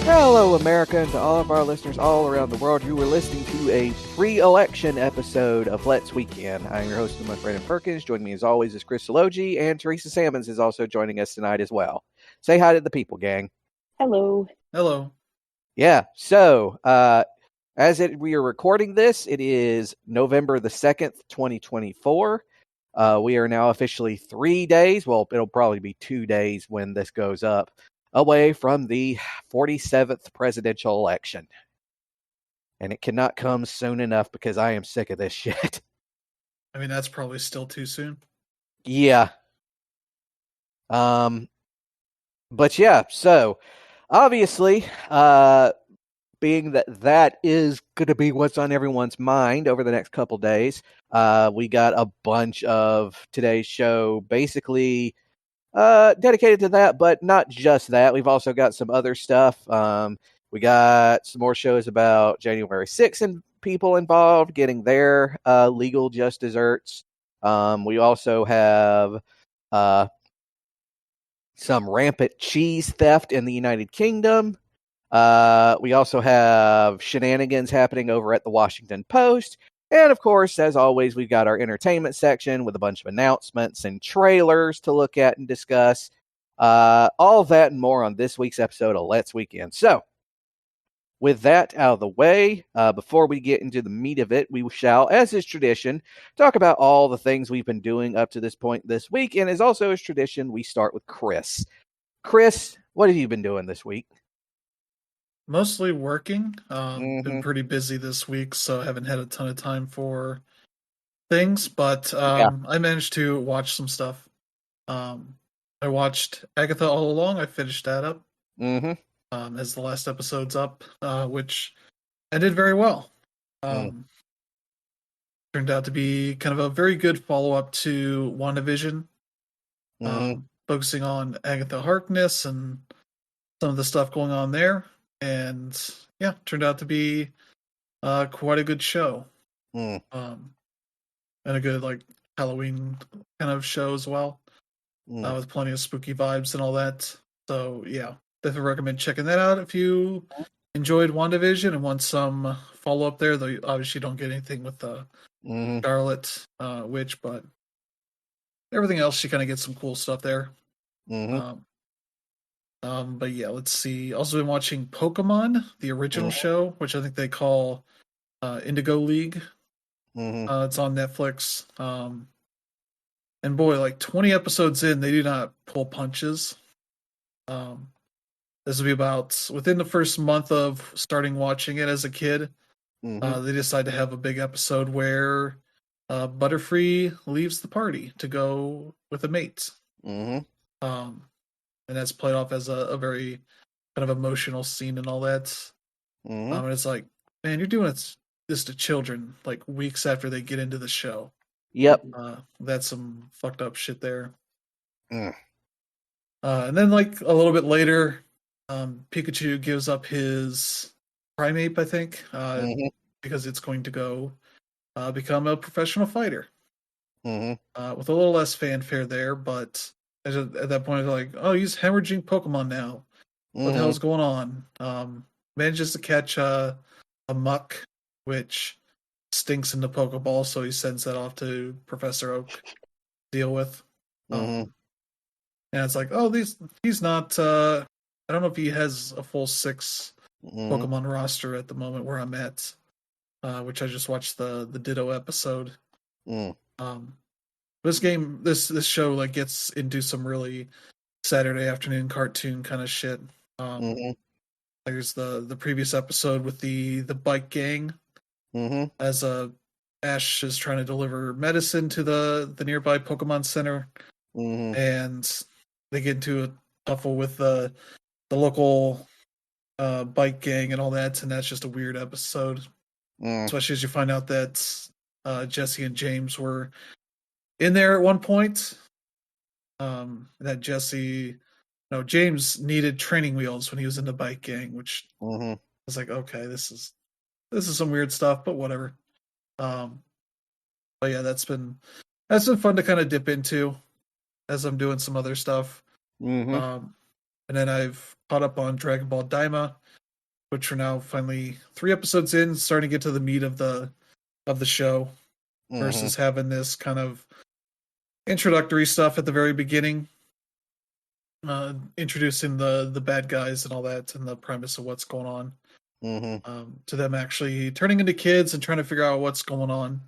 Hello, America, and to all of our listeners all around the world. You were listening to a pre-election episode of Let's Weekend. I'm your host, my Brandon Perkins. Joining me, as always, is Chris Sologi, and Teresa Sammons is also joining us tonight as well. Say hi to the people, gang. Hello. Hello. Yeah, so we are recording this, it is November the 2nd, 2024. We are now officially 3 days, well, it'll probably be 2 days when this goes up, away from the 47th presidential election. And it cannot come soon enough because I am sick of this shit. I mean, that's probably still too soon. Yeah. But yeah, so obviously, being that is going to be what's on everyone's mind over the next couple days, we got a bunch of today's show basically dedicated to that, but not just that. We've also got some other stuff. We got some more shows about January 6th and people involved getting their legal just desserts. We also have some rampant cheese theft in the United Kingdom. We also have shenanigans happening over at the Washington Post. And of course, as always, we've got our entertainment section with a bunch of announcements and trailers to look at and discuss. All that and more on this week's episode of Let's Weekend. So, with that out of the way, before we get into the meat of it, we shall, as is tradition, talk about all the things we've been doing up to this point this week. And as also is tradition, we start with Chris. Chris, what have you been doing this week? Mostly working. Been pretty busy this week, so haven't had a ton of time for things. But I managed to watch some stuff. I watched Agatha All Along. I finished that up. As the last episode's up, which ended very well. Turned out to be kind of a very good follow-up to WandaVision, focusing on Agatha Harkness and some of the stuff going on there. And yeah, turned out to be quite a good show. And a good like Halloween kind of show as well, with plenty of spooky vibes and all that. So yeah, definitely recommend checking that out if you enjoyed WandaVision and want some follow up there. Though you obviously don't get anything with the Scarlet Witch, but everything else you kind of get some cool stuff there. But yeah, let's see. Also been watching Pokemon, the original show, which I think they call Indigo League. It's on Netflix. And boy, like 20 episodes in, they do not pull punches. This will be about within the first month of starting watching it as a kid. They decide to have a big episode where Butterfree leaves the party to go with a mate. And that's played off as a very kind of emotional scene and all that. And it's like, man, you're doing this to children like weeks after they get into the show. Yep. That's some fucked up shit there. And then like a little bit later, Pikachu gives up his Primeape, I think, because it's going to go become a professional fighter. With a little less fanfare there, but at that point, like, oh, he's hemorrhaging Pokemon now. What the hell's going on? Manages to catch a muck, which stinks in the Pokeball, so he sends that off to Professor Oak to deal with. And it's like, oh, he's not. I don't know if he has a full 6 Pokemon roster at the moment where I'm at, which I just watched the Ditto episode. This show like gets into some really Saturday afternoon cartoon kind of shit. There's the previous episode with the bike gang, as Ash is trying to deliver medicine to the nearby Pokemon Center, and they get into a tuffle with the local bike gang and all that, and that's just a weird episode. Especially as you find out that Jesse and James were in there at one point. That James needed training wheels when he was in the bike gang, which I was like, okay, this is some weird stuff, but whatever. But yeah, that's been fun to kind of dip into as I'm doing some other stuff. And then I've caught up on Dragon Ball Daima, which are now finally 3 episodes in, starting to get to the meat of the show, versus having this kind of introductory stuff at the very beginning, introducing the bad guys and all that, and the premise of what's going on. To them actually turning into kids and trying to figure out what's going on.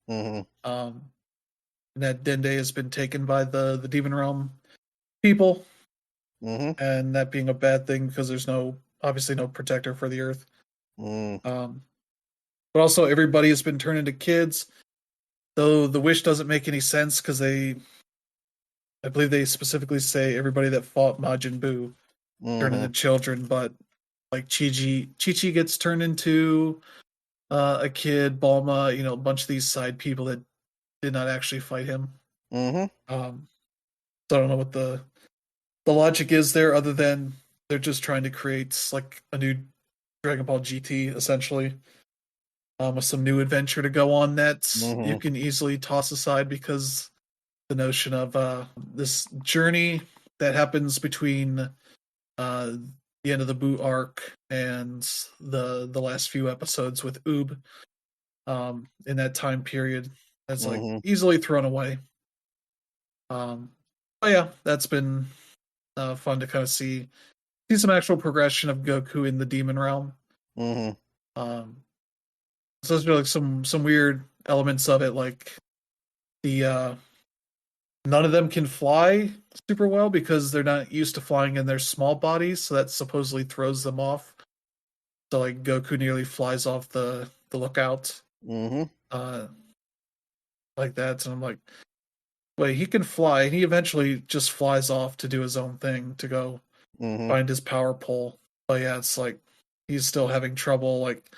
And that Dende has been taken by the Demon Realm people, and that being a bad thing because there's obviously no protector for the Earth. But also everybody has been turned into kids, though the wish doesn't make any sense because I believe they specifically say everybody that fought Majin Buu turned into children, but like Chi-Chi gets turned into a kid, Bulma, a bunch of these side people that did not actually fight him. So I don't know what the logic is there, other than they're just trying to create like a new Dragon Ball GT, essentially, with some new adventure to go on that you can easily toss aside because the notion of this journey that happens between the end of the Buu arc and the last few episodes with Oob, in that time period, that's like easily thrown away. But yeah, that's been fun to kind of see some actual progression of Goku in the Demon Realm. So there's like some weird elements of it, like the none of them can fly super well because they're not used to flying in their small bodies, so that supposedly throws them off. So like Goku nearly flies off the lookout, like that, and I'm like, wait, he can fly, and he eventually just flies off to do his own thing to go find his power pole. But yeah, it's like he's still having trouble, like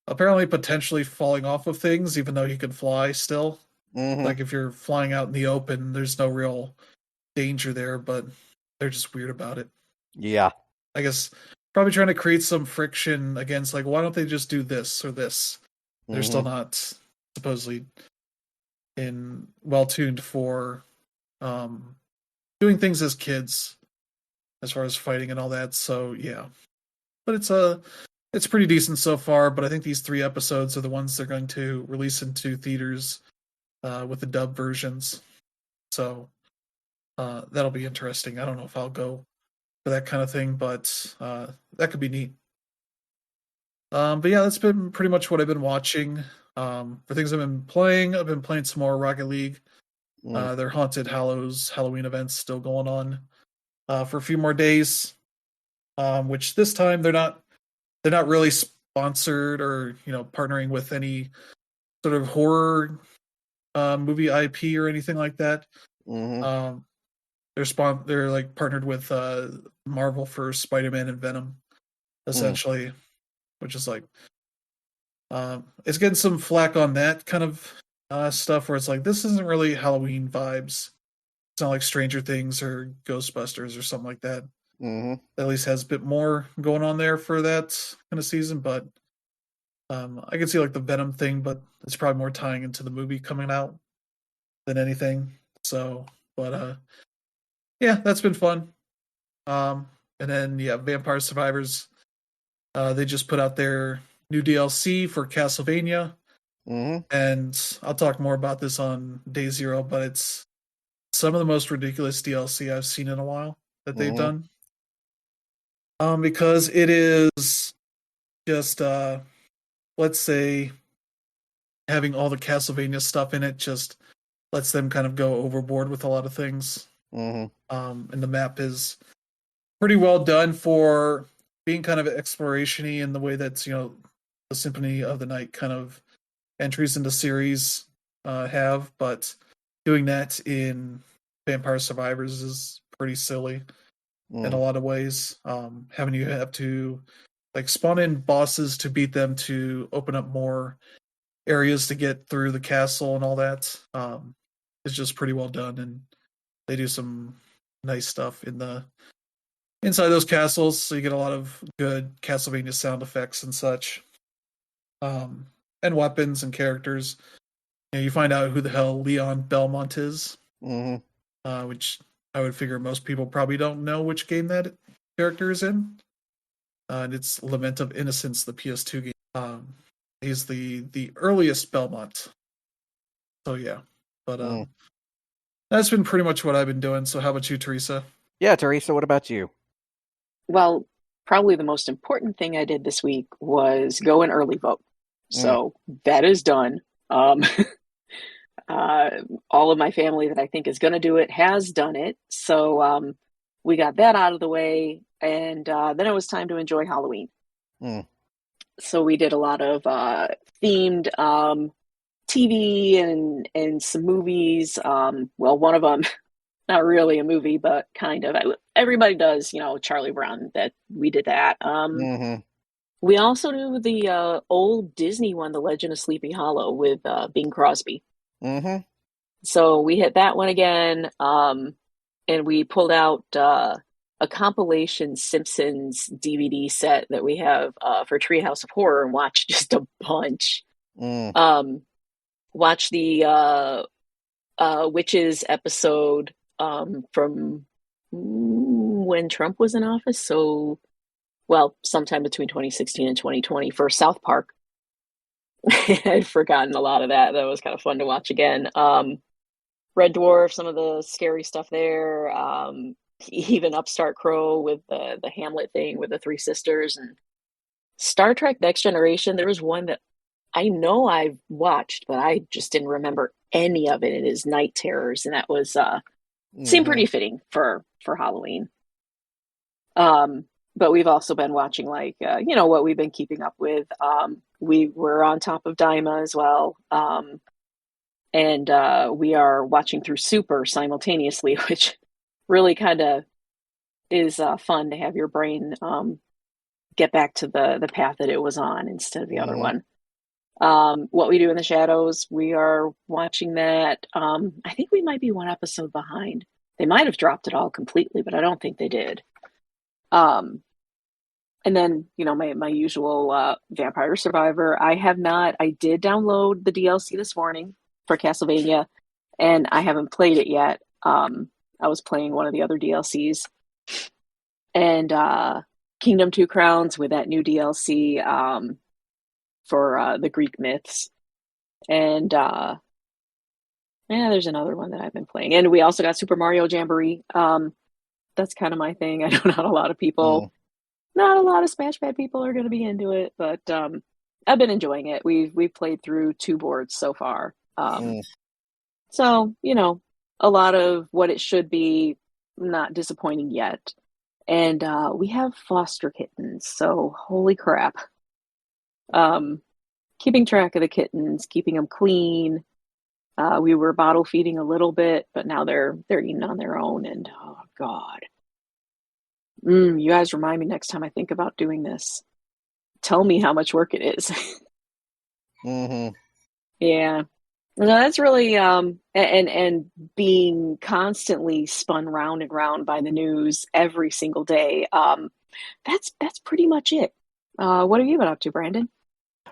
apparently potentially falling off of things, even though he can fly still. Like if you're flying out in the open, there's no real danger there, but they're just weird about it. Yeah. I guess probably trying to create some friction against, like, why don't they just do this or this? They're still not supposedly well tuned for doing things as kids, as far as fighting and all that. So yeah, but it's pretty decent so far. But I think these 3 episodes are the ones they're going to release into theaters with the dub versions. So that'll be interesting. I don't know if I'll go for that kind of thing, but that could be neat. But yeah, that's been pretty much what I've been watching. For things I've been playing some more Rocket League. Their Haunted Hallows Halloween events still going on for a few more days. Which this time they're not really sponsored or partnering with any sort of horror movie IP or anything like that. They're like partnered with Marvel for Spider-Man and Venom, essentially, which is like it's getting some flack on that kind of stuff where it's like, this isn't really Halloween vibes. It's not like Stranger Things or Ghostbusters or something like that. At least has a bit more going on there for that kind of season, but I can see like the Venom thing, but it's probably more tying into the movie coming out than anything. So, but yeah, that's been fun. And then yeah, Vampire Survivors. They just put out their new DLC for Castlevania, and I'll talk more about this on Day Zero. But it's some of the most ridiculous DLC I've seen in a while that they've done. Because it is just let's say having all the Castlevania stuff in it just lets them kind of go overboard with a lot of things. And the map is pretty well done for being kind of exploration-y in the way that's, the Symphony of the Night kind of entries into series have, but doing that in Vampire Survivors is pretty silly in a lot of ways. Having you have to like spawn in bosses to beat them to open up more areas to get through the castle and all that is just pretty well done, and they do some nice stuff inside those castles, so you get a lot of good Castlevania sound effects and such, and weapons and characters. You find out who the hell Leon Belmont is, which I would figure most people probably don't know which game that character is in. And it's Lament of Innocence, the PS2 game. He's the earliest Belmont. So yeah, but that's been pretty much what I've been doing. So how about you, Teresa? Yeah, Teresa, what about you? Well, probably the most important thing I did this week was go and early vote. So that is done. All of my family that I think is going to do it has done it. So we got that out of the way. And then it was time to enjoy Halloween. So we did a lot of themed TV and some movies. Well, one of them, not really a movie, but kind of. Everybody does, Charlie Brown. That we did that. We also do the old Disney one, The Legend of Sleepy Hollow, with Bing Crosby. So we hit that one again, and we pulled out a compilation Simpsons DVD set that we have for Treehouse of Horror and watched just a bunch. Watch the Witches episode from when Trump was in office. So, well, sometime between 2016 and 2020 for South Park. I'd forgotten a lot of that. That was kind of fun to watch again. Red Dwarf, some of the scary stuff there. Even Upstart Crow with the Hamlet thing with the three sisters, and Star Trek Next Generation. There was one that I know I've watched, but I just didn't remember any of it. It is Night Terrors, and that was seemed pretty fitting for Halloween. But we've also been watching what we've been keeping up with. We were on top of Daima as well. And we are watching through Super simultaneously, which really kind of is fun to have your brain get back to the path that it was on instead of the other one. What We Do in the Shadows, we are watching that. I think we might be one episode behind. They might have dropped it all completely, but I don't think they did. And then, my usual Vampire Survivor. I did download the DLC this morning for Castlevania, and I haven't played it yet. I was playing one of the other DLCs. And Kingdom Two Crowns with that new DLC for the Greek myths. And there's another one that I've been playing. And we also got Super Mario Jamboree. That's kind of my thing. I know not a lot of people, not a lot of SmashPad people are going to be into it, but I've been enjoying it. We've played through 2 boards so far. So, a lot of what it should be, not disappointing yet. And we have foster kittens, so holy crap. Keeping track of the kittens, keeping them clean. We were bottle feeding a little bit, but now they're eating on their own, and oh god. You guys remind me next time I think about doing this. Tell me how much work it is. Yeah. No, that's really and being constantly spun round and round by the news every single day. That's pretty much it. What have you been up to, Brandon?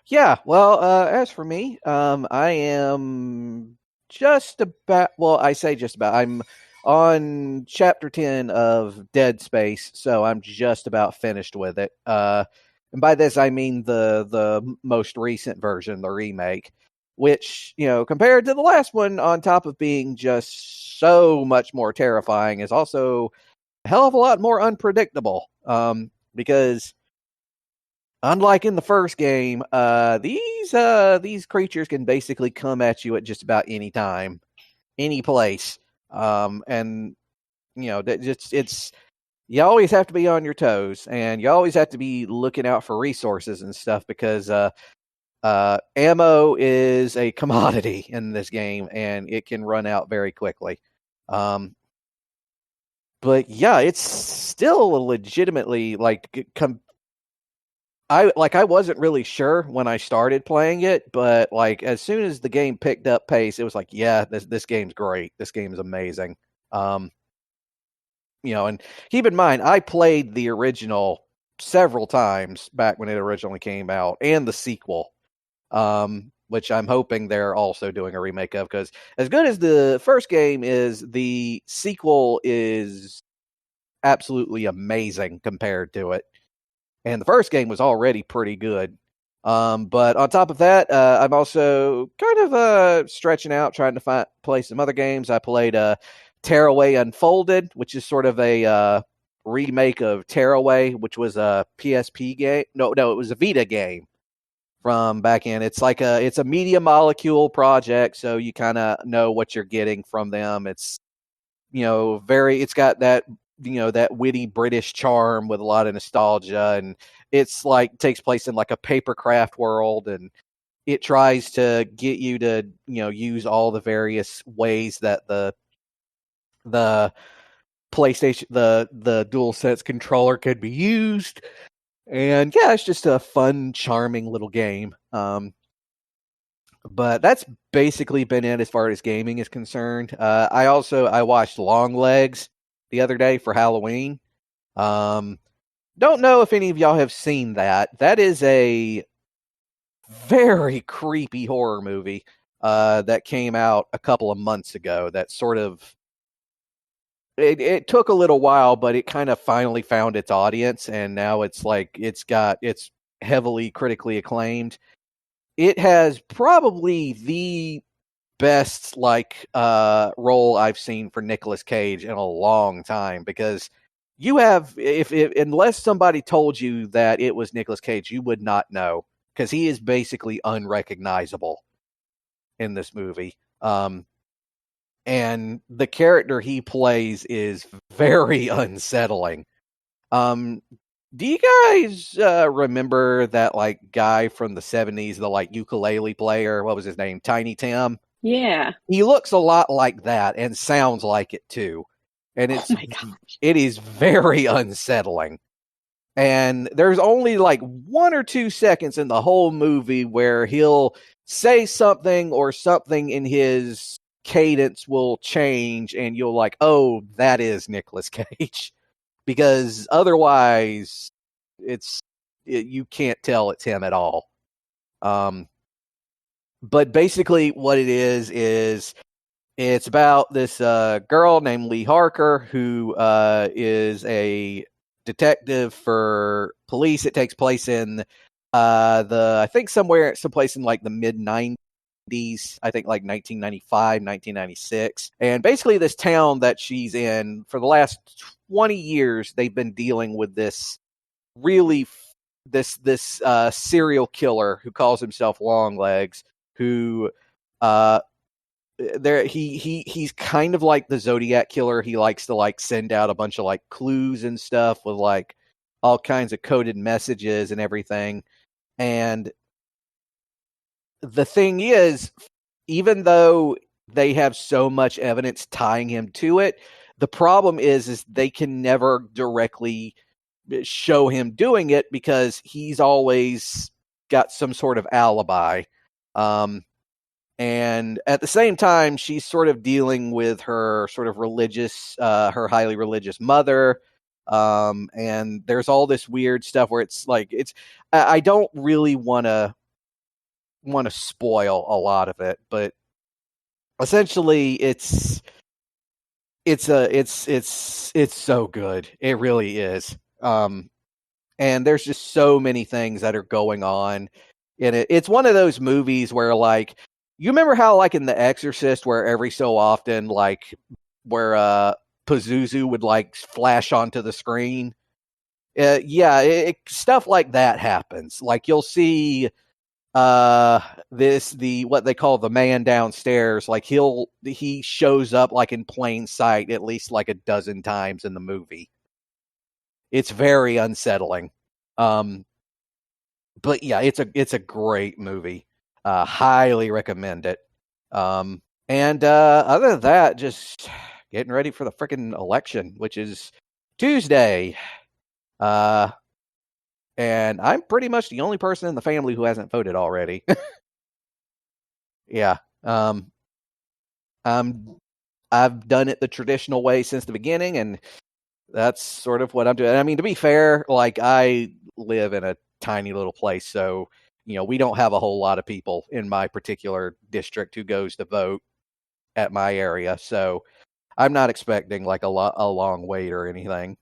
Yeah, well, as for me, I am just about, I say just about, I'm on chapter 10 of Dead Space, so I'm just about finished with it. And by this, I mean the most recent version, the remake, which, compared to the last one, on top of being just so much more terrifying, is also a hell of a lot more unpredictable. Because unlike in the first game, these creatures can basically come at you at just about any time, any place. And it's you always have to be on your toes, and you always have to be looking out for resources and stuff, because ammo is a commodity in this game, and it can run out very quickly. But yeah, it's still a legitimately I wasn't really sure when I started playing it, but as soon as the game picked up pace, it was yeah, this game's great. This game is amazing. And keep in mind, I played the original several times back when it originally came out, and the sequel. which I'm hoping they're also doing a remake of, because as good as the first game is, the sequel is absolutely amazing compared to it. And the first game was already pretty good. But on top of that, I'm also kind of stretching out, trying to play some other games. I played Tearaway Unfolded, which is sort of a remake of Tearaway, which was a PSP game. No, it was a Vita game from back in. It's a Media Molecule project, so you kind of know what you're getting from them. It's it's got that that witty British charm with a lot of nostalgia, and it's takes place in like a papercraft world, and it tries to get you to use all the various ways that the PlayStation the DualSense controller could be used. And yeah, it's just a fun, charming little game. But that's basically been it as far as gaming is concerned. I watched Long Legs the other day for Halloween. Don't know if any of y'all have seen that. That is a very creepy horror movie that came out a couple of months ago. That sort of it took a little while, but it kind of finally found its audience, and now it's heavily critically acclaimed. It has probably the best role I've seen for Nicolas Cage in a long time, because you have if unless somebody told you that it was Nicolas Cage, you would not know, because he is basically unrecognizable in this movie. And the character he plays is very unsettling. Do you guys remember that guy from the 70s, the ukulele player? What was his name? Tiny Tim? Yeah. He looks a lot like that and sounds like it too. And it is very unsettling. And there's only 1 or 2 seconds in the whole movie where he'll say something, or something in his cadence will change, and you'll oh, that is Nicolas Cage. Because otherwise, you can't tell it's him at all. But basically, what it is it's about this girl named Lee Harker, who is a detective for police. It takes place in I think someplace in the mid-90s. I think 1995, 1996. And basically this town that she's in, for the last 20 years, they've been dealing with this serial killer who calls himself Longlegs, who he's kind of like the Zodiac killer. He likes to send out a bunch of clues and stuff with all kinds of coded messages and everything. And the thing is, even though they have so much evidence tying him to it, the problem is they can never directly show him doing it, because he's always got some sort of alibi. And at the same time, she's sort of dealing with her sort of her highly religious mother. And there's all this weird stuff where I don't really want to spoil a lot of it, but essentially it's so good. It really is. And there's just so many things that are going on in it. It's one of those movies where you remember how in The Exorcist, where every so often where Pazuzu would flash onto the screen? Stuff like that happens. You'll see what they call the man downstairs. He shows up in plain sight at least a dozen times in the movie. It's very unsettling. But yeah, it's a great movie. Highly recommend it. And other than that, just getting ready for the freaking election, which is Tuesday. And I'm pretty much the only person in the family who hasn't voted already. Yeah. I've done it the traditional way since the beginning, and that's sort of what I'm doing. I mean, to be fair, I live in a tiny little place, so we don't have a whole lot of people in my particular district who goes to vote at my area. So I'm not expecting like a long wait or anything.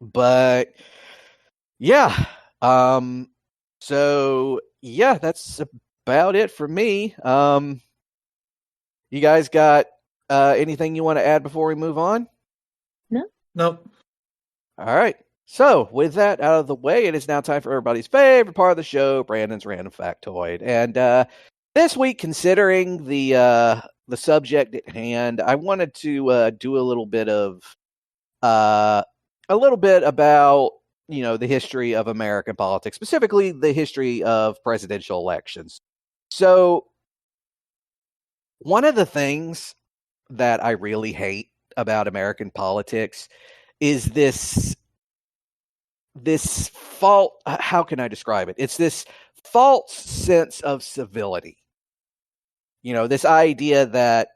But yeah. So yeah, that's about it for me. You guys got anything you want to add before we move on? No. Nope. All right. So with that out of the way, it is now time for everybody's favorite part of the show, Brandon's Random Factoid. And this week, considering the subject at hand, I wanted to do a little bit about the history of American politics, specifically the history of presidential elections. So one of the things that I really hate about American politics is this fault. How can I describe it? It's this false sense of civility. This idea that,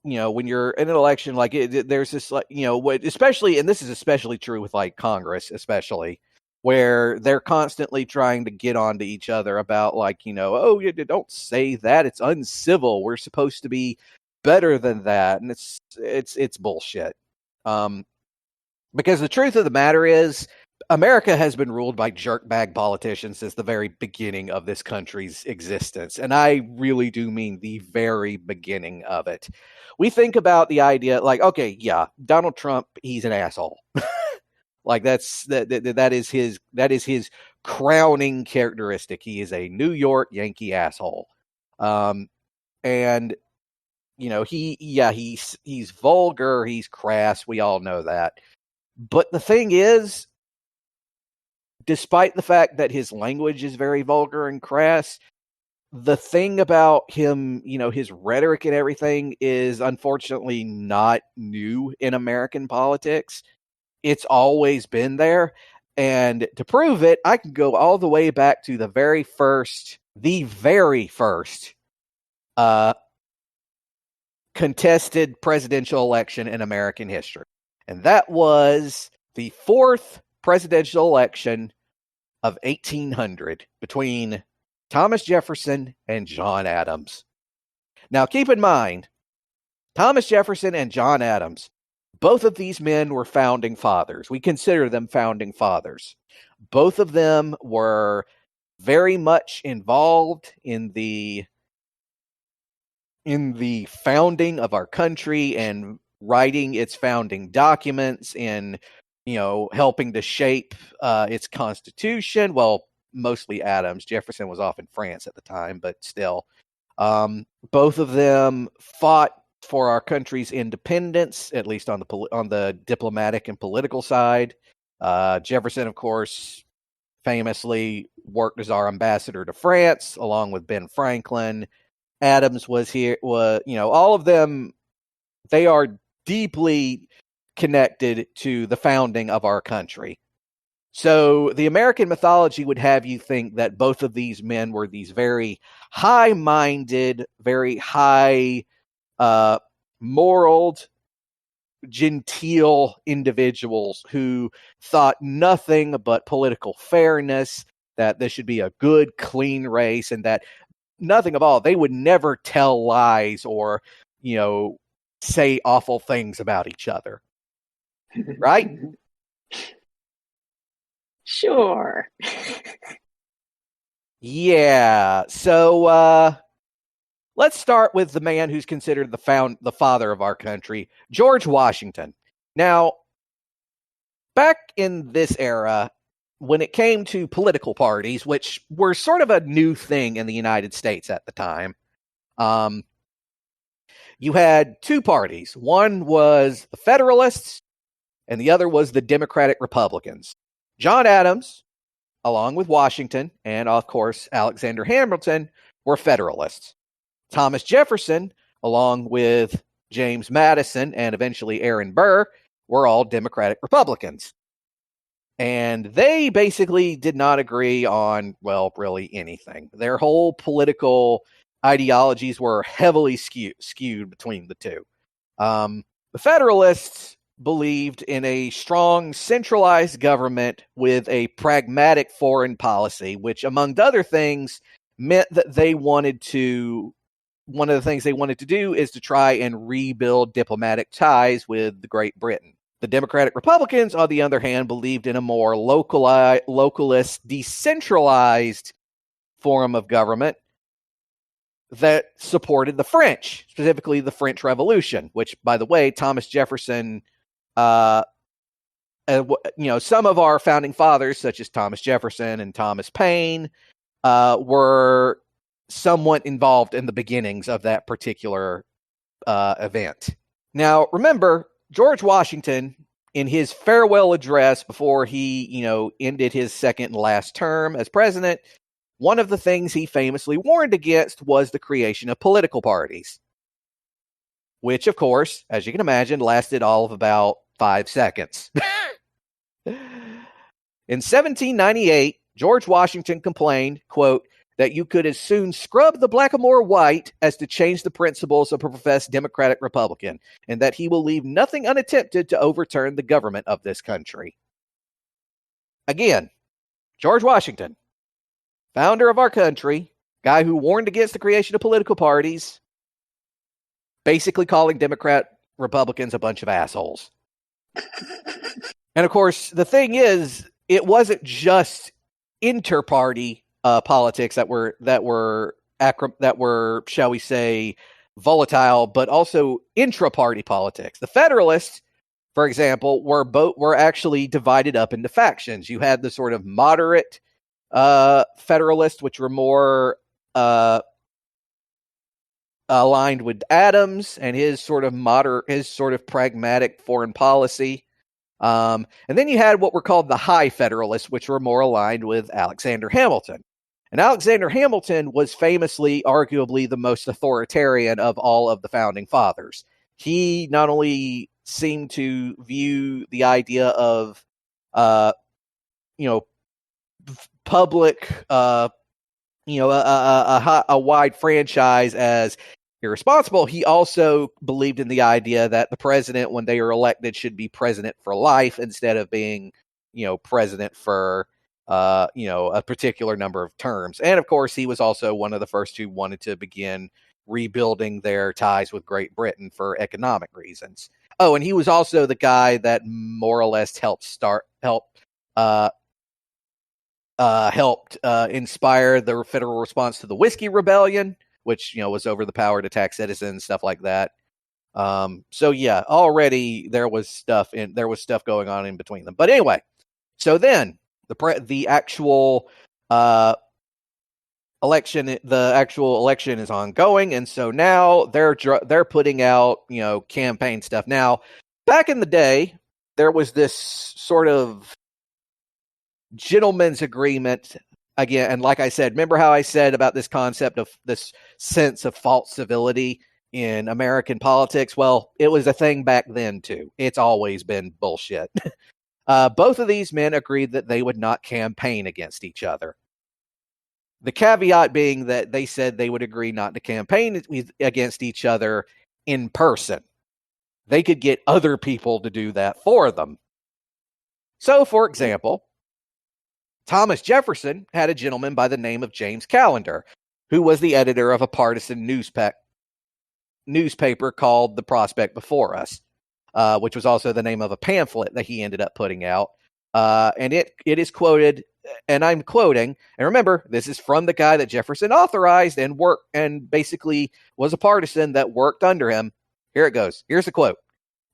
when you're in an election, like there's this, like, especially, and this is especially true with like Congress, especially where they're constantly trying to get onto each other about like, oh, you don't say that. It's uncivil. We're supposed to be better than that. And it's bullshit. Because the truth of the matter is, America has been ruled by jerkbag politicians since the very beginning of this country's existence. And I really do mean the very beginning of it. We think about the idea like, okay, yeah, Donald Trump, he's an asshole. Like that is his crowning characteristic. He is a New York Yankee asshole. And he's vulgar, he's crass, we all know that. But the thing is, despite the fact that his language is very vulgar and crass, the thing about him, his rhetoric and everything is unfortunately not new in American politics. It's always been there. And to prove it, I can go all the way back to the very first contested presidential election in American history. And that was the fourth presidential election of 1800 between Thomas Jefferson and John Adams. Now, keep in mind, Thomas Jefferson and John Adams, both of these men were founding fathers. We consider them founding fathers. Both of them were very much involved in the founding of our country and writing its founding documents, in helping to shape its constitution. Well, mostly Adams. Jefferson was off in France at the time, but still, both of them fought for our country's independence, at least on the diplomatic and political side. Jefferson, of course, famously worked as our ambassador to France, along with Ben Franklin. Adams was all of them. They are deeply connected to the founding of our country. So the American mythology would have you think that both of these men were these very high-minded, very high moral, genteel individuals who thought nothing but political fairness, that this should be a good, clean race, and that nothing of all, they would never tell lies or, say awful things about each other. Right? Sure. Yeah. So let's start with the man who's considered the father of our country, George Washington. Now, back in this era, when it came to political parties, which were sort of a new thing in the United States at the time, you had two parties. One was the Federalists, and the other was the Democratic Republicans. John Adams, along with Washington, and of course Alexander Hamilton, were Federalists. Thomas Jefferson, along with James Madison and eventually Aaron Burr, were all Democratic Republicans. And they basically did not agree on, well, really anything. Their whole political ideologies were heavily skewed between the two. The Federalists believed in a strong centralized government with a pragmatic foreign policy, which, among other things, meant that one of the things they wanted to do is to try and rebuild diplomatic ties with the Great Britain. The Democratic Republicans, on the other hand, believed in a more localist, decentralized form of government that supported the French, specifically the French Revolution, which, by the way, Thomas Jefferson, some of our founding fathers, such as Thomas Jefferson and Thomas Paine, were somewhat involved in the beginnings of that particular event. Now, remember, George Washington, in his farewell address before he, ended his second and last term as president, one of the things he famously warned against was the creation of political parties, which, of course, as you can imagine, lasted all of about 5 seconds. In 1798, George Washington complained, quote, that you could as soon scrub the blackamoor white as to change the principles of a professed Democratic Republican, and that he will leave nothing unattempted to overturn the government of this country. Again, George Washington, founder of our country, guy who warned against the creation of political parties, basically calling Democrat Republicans a bunch of assholes. And of course, the thing is, it wasn't just inter-party politics that were, shall we say, volatile, but also intra-party politics. The Federalists, for example, were actually divided up into factions. You had the sort of moderate Federalists, which were more aligned with Adams and his sort of pragmatic foreign policy. And then you had what were called the High Federalists, which were more aligned with Alexander Hamilton. And Alexander Hamilton was famously, arguably, the most authoritarian of all of the founding fathers. He not only seemed to view the idea of, public, a wide franchise as irresponsible, he also believed in the idea that the president, when they are elected, should be president for life instead of being, president for a particular number of terms. And of course, he was also one of the first who wanted to begin rebuilding their ties with Great Britain for economic reasons. Oh, and he was also the guy that more or less helped inspire the federal response to the Whiskey Rebellion, which, was over the power to tax citizens, stuff like that. So yeah, already there was stuff going on in between them. But anyway, so then the actual election is ongoing, and so now they're putting out campaign stuff. Now, back in the day, there was this sort of gentleman's agreement again, and like I said, remember how I said about this concept of this sense of false civility in American politics? Well, it was a thing back then too. It's always been bullshit. Both of these men agreed that they would not campaign against each other. The caveat being that they said they would agree not to campaign against each other in person. They could get other people to do that for them. So, for example, Thomas Jefferson had a gentleman by the name of James Callender, who was the editor of a partisan newspaper called The Prospect Before Us, which was also the name of a pamphlet that he ended up putting out. And it is quoted, and I'm quoting, and remember, this is from the guy that Jefferson authorized and basically was a partisan that worked under him. Here it goes. Here's the quote.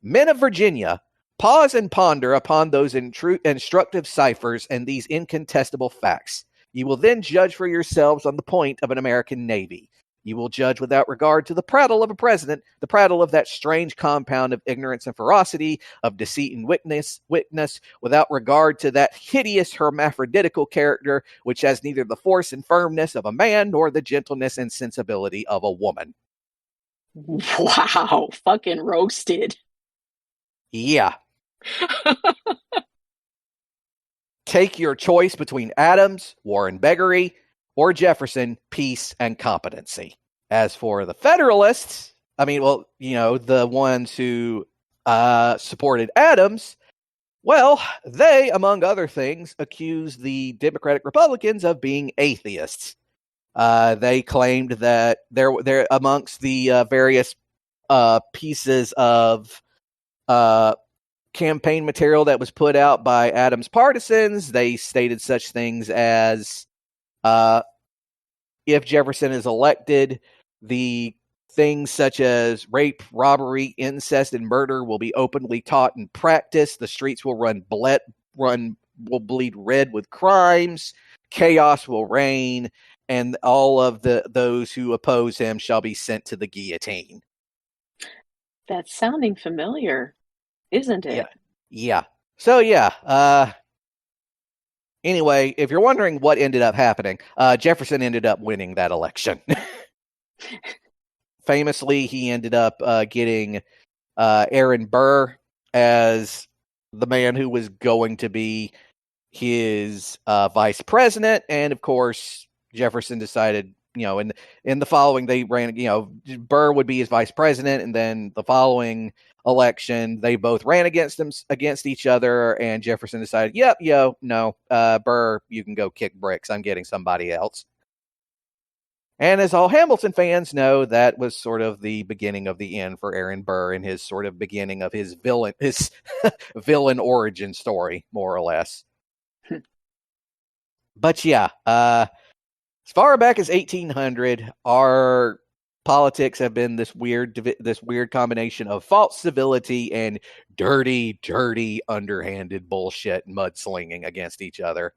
Men of Virginia, pause and ponder upon those instructive ciphers and these incontestable facts. You will then judge for yourselves on the point of an American Navy. You will judge without regard to the prattle of a president, the prattle of that strange compound of ignorance and ferocity, of deceit and witness, without regard to that hideous hermaphroditical character which has neither the force and firmness of a man nor the gentleness and sensibility of a woman. Wow, fucking roasted. Yeah. Take your choice between Adams, war and beggary, or Jefferson, peace and competency. As for the Federalists, the ones who supported Adams, well, they, among other things, accused the Democratic Republicans of being atheists. They claimed that they're amongst the various pieces of campaign material that was put out by Adams' partisans. They stated such things as, if Jefferson is elected, the things such as rape, robbery, incest, and murder will be openly taught and practiced. The streets will will bleed red with crimes. Chaos will reign, and all of those who oppose him shall be sent to the guillotine. That's sounding familiar, isn't it? Yeah. So yeah. Anyway, if you're wondering what ended up happening, Jefferson ended up winning that election. Famously, he ended up getting Aaron Burr as the man who was going to be his vice president. And of course, Jefferson decided, in the following, they ran, Burr would be his vice president. And then the following election, they both ran against each other. And Jefferson decided, no, Burr, you can go kick bricks. I'm getting somebody else. And as all Hamilton fans know, that was sort of the beginning of the end for Aaron Burr and his sort of beginning of his villain origin story, more or less. But yeah, as far back as 1800, our politics have been this weird combination of false civility and dirty, underhanded bullshit mudslinging against each other.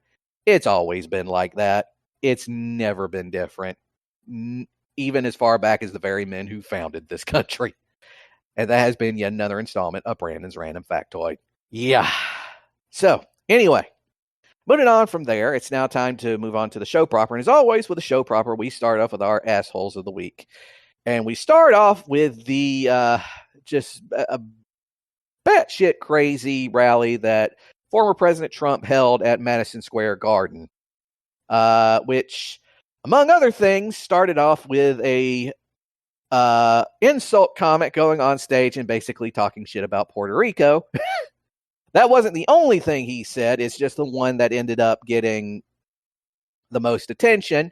It's always been like that. It's never been different. Even as far back as the very men who founded this country. And that has been yet another installment of Brandon's Random Factoid. Yeah. So, anyway, moving on from there, it's now time to move on to the show proper. And as always, with the show proper, we start off with our assholes of the week. And we start off with the just a batshit crazy rally that former President Trump held at Madison Square Garden, which, among other things, started off with a insult comic going on stage and basically talking shit about Puerto Rico. That wasn't the only thing he said. It's just the one that ended up getting the most attention.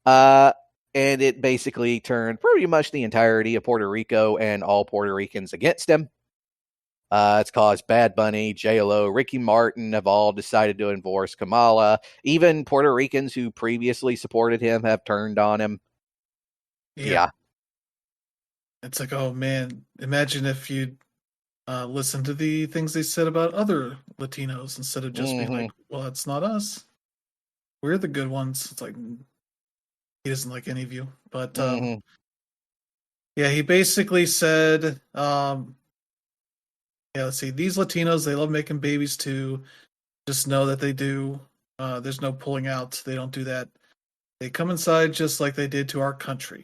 And it basically turned pretty much the entirety of Puerto Rico and all Puerto Ricans against him. It's caused Bad Bunny, J-Lo, Ricky Martin have all decided to endorse Kamala. Even Puerto Ricans who previously supported him have turned on him. Yeah. It's like, oh man, imagine if you'd listen to the things they said about other Latinos instead of just being like, well, that's not us. We're the good ones. It's like, he doesn't like any of you. But yeah, he basically said, let's see, these Latinos, they love making babies too. Just know that they do. There's no pulling out. They don't do that. They come inside just like they did to our country.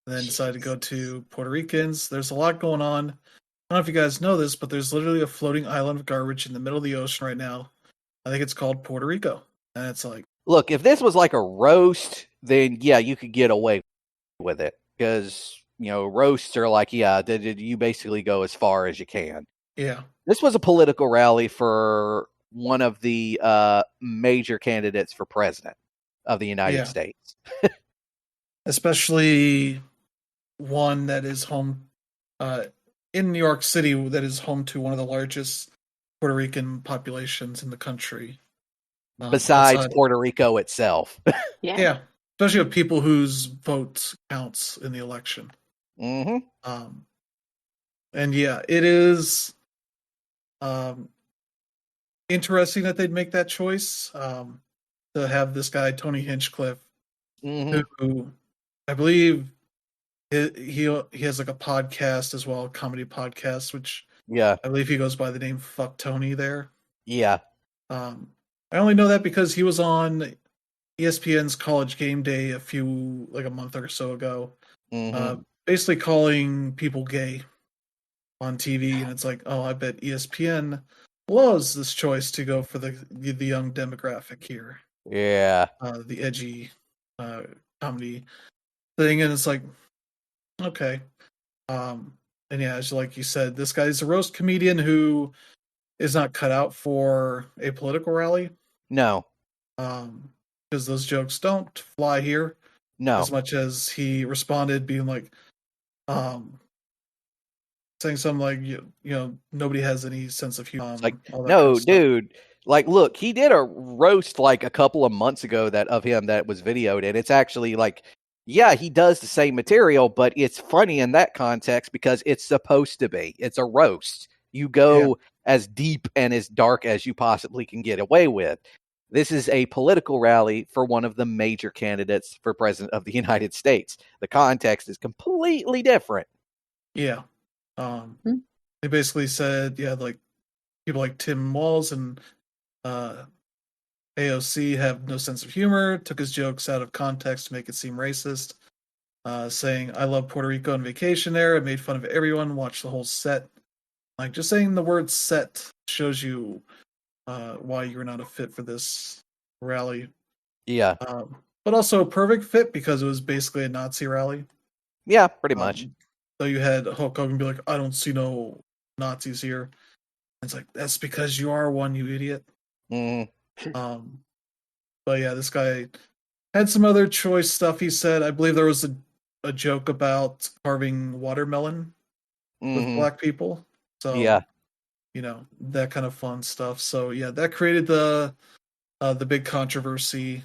And then decided to go to Puerto Ricans. There's a lot going on. I don't know if you guys know this, but there's literally a floating island of garbage in the middle of the ocean right now. I think it's called Puerto Rico. And it's like, look, if this was like a roast, then yeah, you could get away with it. Because, roasts are like, you basically go as far as you can. Yeah. This was a political rally for one of the major candidates for president of the United States. Especially one that is home in New York City, that is home to one of the largest Puerto Rican populations in the country. Besides Puerto Rico itself. Yeah. Especially of people whose vote counts in the election. Mm-hmm. And yeah, it is interesting that they'd make that choice to have this guy, Tony Hinchcliffe, who I believe he has like a podcast as well, a comedy podcast, which I believe he goes by the name Fuck Tony there. Yeah. I only know that because he was on ESPN's College Game Day a month or so ago, basically calling people gay on TV, and it's like, oh, I bet ESPN loves this choice to go for the young demographic here. Yeah. The edgy comedy thing, and it's like, okay. And yeah, as like you said, this guy's a roast comedian who is not cut out for a political rally. No. Because those jokes don't fly here. No. As much as he responded being like, saying something like, you know, nobody has any sense of humor. Like, no, dude. Like, look, he did a roast like a couple of months ago of him that was videoed, and it's actually like, yeah, he does the same material, but it's funny in that context because it's supposed to be. It's a roast. You go as deep and as dark as you possibly can get away with. This is a political rally for one of the major candidates for president of the United States. The context is completely different. Yeah. They basically said, like people like Tim Walz and AOC have no sense of humor, took his jokes out of context to make it seem racist, saying, I love Puerto Rico on vacation there. I made fun of everyone, watched the whole set. Like, just saying the word set shows you why you're not a fit for this rally. Yeah. But also a perfect fit because it was basically a Nazi rally. Yeah, pretty much. So you had Hulk Hogan be like, I don't see no Nazis here. And it's like, that's because you are one, you idiot. But yeah, this guy had some other choice stuff he said. I believe there was a joke about carving watermelon with black people. So yeah, you know, that kind of fun stuff. So yeah, that created the big controversy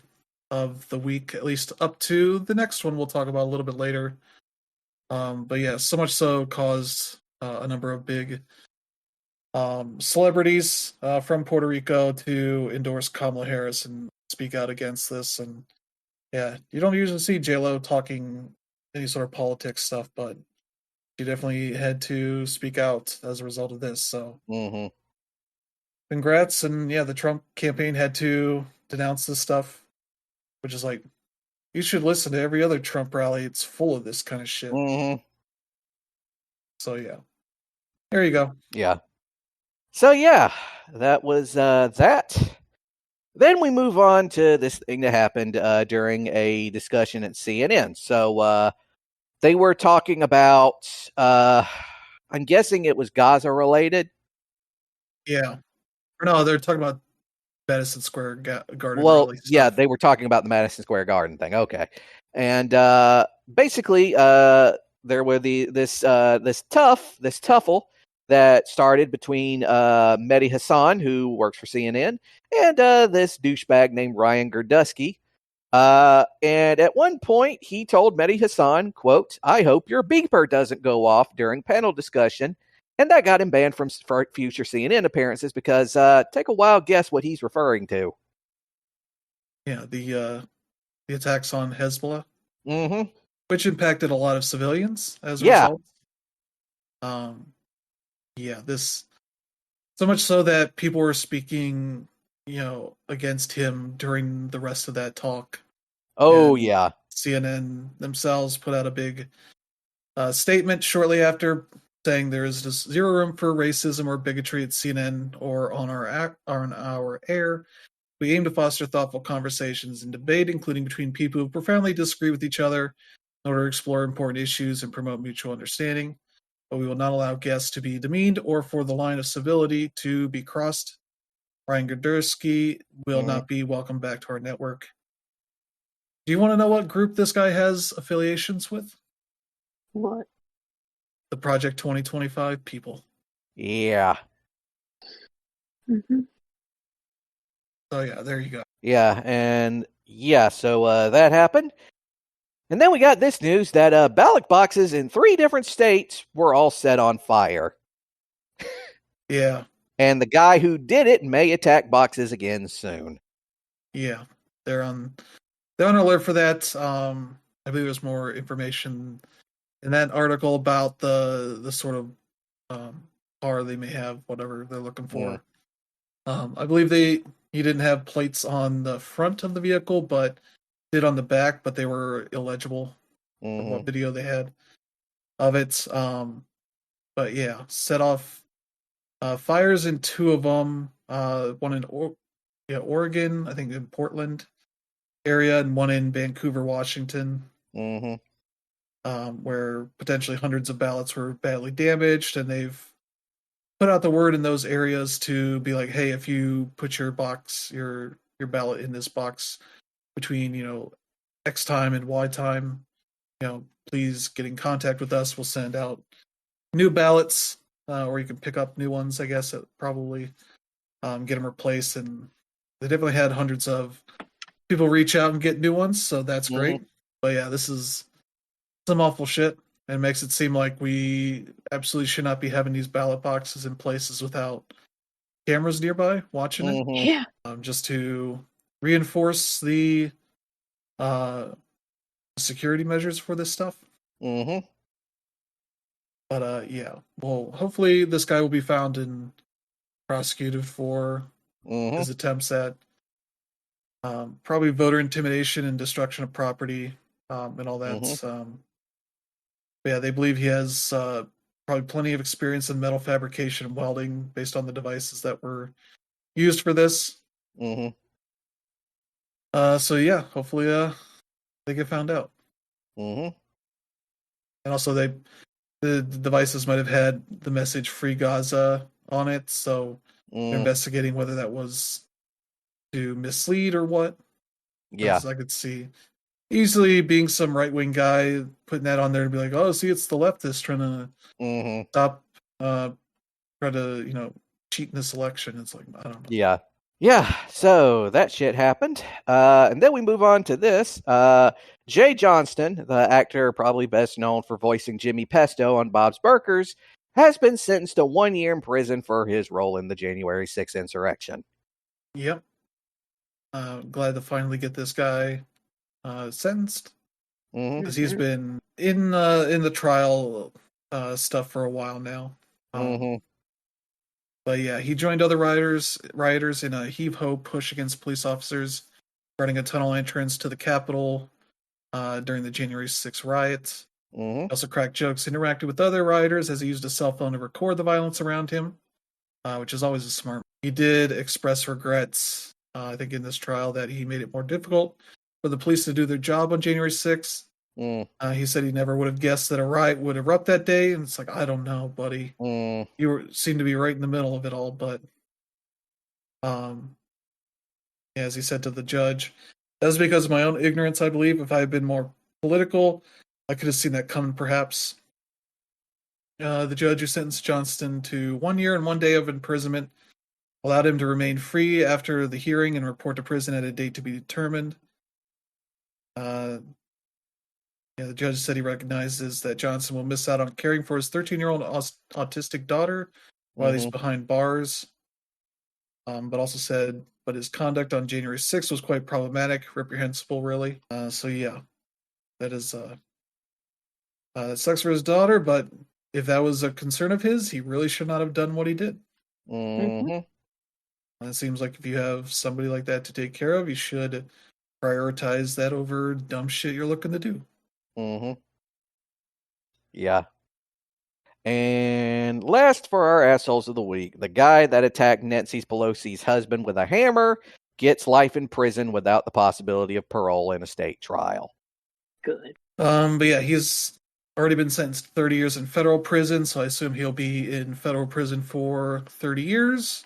of the week, at least up to the next one we'll talk about a little bit later. But yeah, so much so caused a number of big celebrities from Puerto Rico to endorse Kamala Harris and speak out against this. And yeah, you don't usually see J-Lo talking any sort of politics stuff, but she definitely had to speak out as a result of this. So congrats. And yeah, the Trump campaign had to denounce this stuff, which is like, you should listen to every other Trump rally. It's full of this kind of shit. So yeah, there you go. Yeah. So yeah, that was that. Then we move on to this thing that happened during a discussion at CNN. So they were talking about, I'm guessing it was Gaza related. Yeah. No, they're talking about Madison Square Garden. Well, yeah, they were talking about the Madison Square Garden thing. Okay. And basically, there were this tuffle that started between Mehdi Hassan, who works for CNN, and this douchebag named Ryan Gerdusky. And at one point, he told Mehdi Hassan, quote, I hope your beeper doesn't go off during panel discussion. And that got him banned from future CNN appearances because take a wild guess what he's referring to. Yeah, the attacks on Hezbollah, which impacted a lot of civilians as a result. Yeah, this so much so that people were speaking, you know, against him during the rest of that talk. Oh, and yeah. CNN themselves put out a big statement shortly after saying there is just zero room for racism or bigotry at CNN or on our air. We aim to foster thoughtful conversations and debate, including between people who profoundly disagree with each other, in order to explore important issues and promote mutual understanding. But we will not allow guests to be demeaned or for the line of civility to be crossed. Ryan Gerdusky will not be welcome back to our network. Do you want to know what group this guy has affiliations with? What? The Project 2025 people. Yeah. So yeah, there you go. Yeah, and yeah, so that happened. And then we got this news that ballot boxes in 3 different states were all set on fire. Yeah. And the guy who did it may attack boxes again soon. Yeah. They're on alert for that. I believe there's more information in that article about the sort of car they may have, whatever they're looking for. I believe he didn't have plates on the front of the vehicle, but did on the back, but they were illegible from what video they had of it. But yeah, set off fires in 2 of them. One in Oregon, I think in Portland area, and one in Vancouver, Washington. where potentially hundreds of ballots were badly damaged, and they've put out the word in those areas to be like, hey, if you put your ballot in this box between X time and Y time, please get in contact with us. We'll send out new ballots, or you can pick up new ones, I guess, probably get them replaced. And they definitely had hundreds of people reach out and get new ones, so that's great. But yeah, this is some awful shit. And makes it seem like we absolutely should not be having these ballot boxes in places without cameras nearby watching it. Yeah. Just to reinforce the security measures for this stuff. But yeah, well, hopefully this guy will be found and prosecuted for his attempts at probably voter intimidation and destruction of property and all that. Yeah, they believe he has probably plenty of experience in metal fabrication and welding based on the devices that were used for this. So yeah, hopefully they get found out. And also the devices might have had the message "Free Gaza" on it, so they're investigating whether that was to mislead or what. Yeah, I could see easily being some right-wing guy putting that on there and be like, oh, see, it's the leftists trying to stop, try to, cheat in this election. It's like, I don't know. Yeah, so that shit happened. And then we move on to this. Jay Johnston, the actor probably best known for voicing Jimmy Pesto on Bob's Burgers, has been sentenced to 1 year in prison for his role in the January 6th insurrection. Yep. Glad to finally get this guy sentenced, because he's been in the trial stuff for a while now. But yeah, he joined other rioters in a heave-ho push against police officers guarding a tunnel entrance to the Capitol during the January 6th riots. He also cracked jokes, interacted with other rioters as he used a cell phone to record the violence around him, which is always a smart. He did express regrets, I think, in this trial that he made it more difficult for the police to do their job on January 6th. He said he never would have guessed that a riot would erupt that day, and it's like, I don't know, buddy. You seem to be right in the middle of it all, but as he said to the judge, that was because of my own ignorance, I believe. If I had been more political, I could have seen that coming, perhaps. The judge who sentenced Johnston to 1 year and 1 day of imprisonment allowed him to remain free after the hearing and report to prison at a date to be determined. The judge said he recognizes that Johnson will miss out on caring for his 13-year-old autistic daughter while he's behind bars. But also said, but his conduct on January 6th was quite problematic, reprehensible, really. So yeah, that is that sucks for his daughter. But if that was a concern of his, he really should not have done what he did. It seems like if you have somebody like that to take care of, you should prioritize that over dumb shit you're looking to do. Yeah. And last for our assholes of the week, the guy that attacked Nancy Pelosi's husband with a hammer gets life in prison without the possibility of parole in a state trial. Good. But yeah, he's already been sentenced to 30 years in federal prison, so I assume he'll be in federal prison for 30 years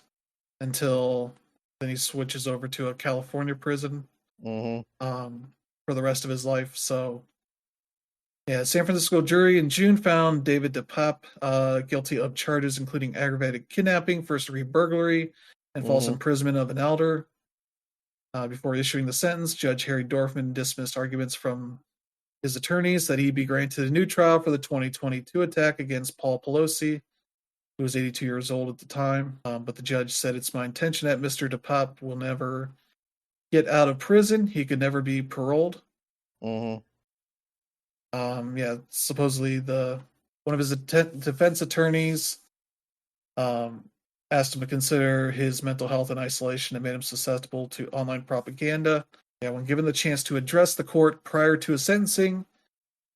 until then he switches over to a California prison for the rest of his life. So yeah, San Francisco jury in June found David DePape guilty of charges including aggravated kidnapping, first-degree burglary, and false imprisonment of an elder. Before issuing the sentence, Judge Harry Dorfman dismissed arguments from his attorneys that he be granted a new trial for the 2022 attack against Paul Pelosi, who was 82 years old at the time. But the judge said, it's my intention that Mr. DePape will never get out of prison. He could never be paroled. Supposedly one of his defense attorneys asked him to consider his mental health and isolation that made him susceptible to online propaganda. When given the chance to address the court prior to his sentencing,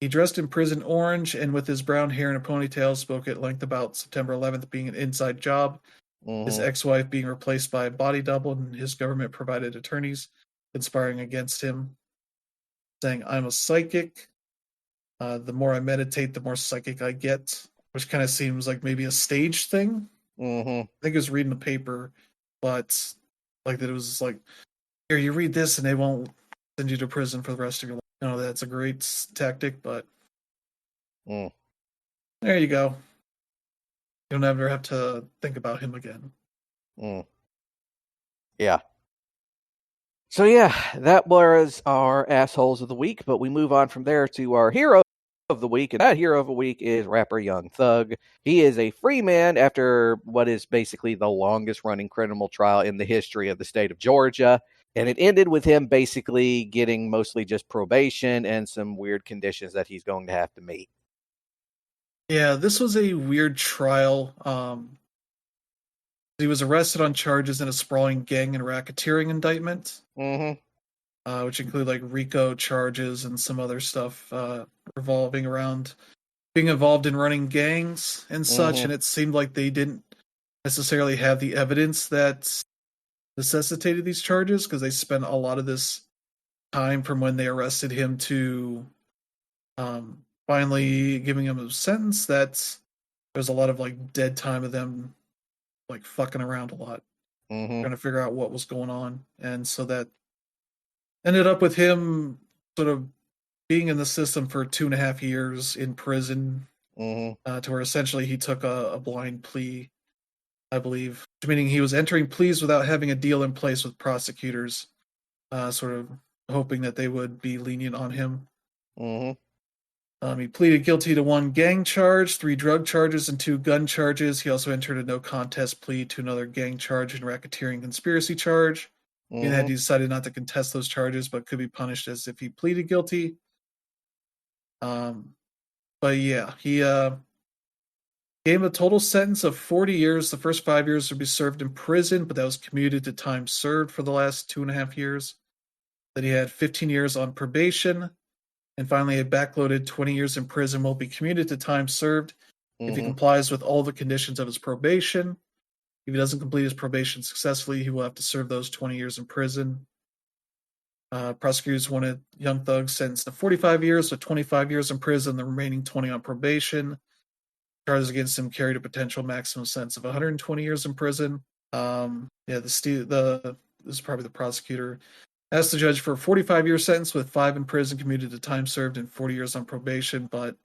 he dressed in prison orange and with his brown hair in a ponytail spoke at length about September 11th being an inside job, his ex-wife being replaced by a body double, and his government-provided attorneys conspiring against him, saying, I'm a psychic. The more I meditate, the more psychic I get, which kind of seems like maybe a stage thing. Mm-hmm. I think I was reading the paper, but like that it was like, here, you read this and they won't send you to prison for the rest of your life. You know, that's a great tactic, but there you go. You'll never have to think about him again. Yeah. So yeah, that was our assholes of the week, but we move on from there to our hero of the week, and that hero of the week is rapper Young Thug. He is a free man after what is basically the longest running criminal trial in the history of the state of Georgia, and it ended with him basically getting mostly just probation and some weird conditions that he's going to have to meet. Yeah, this was a weird trial. He was arrested on charges in a sprawling gang and racketeering indictment, which include like RICO charges and some other stuff revolving around being involved in running gangs and such. And it seemed like they didn't necessarily have the evidence that necessitated these charges because they spent a lot of this time from when they arrested him to finally giving him a sentence. That there's a lot of like dead time of them like fucking around a lot, trying to figure out what was going on. And so that ended up with him sort of being in the system for 2.5 years in prison, to where essentially he took a blind plea, I believe, meaning he was entering pleas without having a deal in place with prosecutors, sort of hoping that they would be lenient on him. He pleaded guilty to 1 gang charge, 3 drug charges, and 2 gun charges. He also entered a no contest plea to another gang charge and racketeering conspiracy charge. He had decided not to contest those charges, but could be punished as if he pleaded guilty. But yeah, he gave a total sentence of 40 years. The first 5 years would be served in prison, but that was commuted to time served for the last 2.5 years. Then he had 15 years on probation. And finally, a backloaded 20 years in prison will be commuted to time served if he complies with all the conditions of his probation. If he doesn't complete his probation successfully, he will have to serve those 20 years in prison. Prosecutors wanted Young Thug sentenced to 45 years with 25 years in prison, the remaining 20 on probation. Charges against him carried a potential maximum sentence of 120 years in prison. This is probably the prosecutor. Asked the judge for a 45-year sentence with 5 in prison commuted to time served and 40 years on probation. But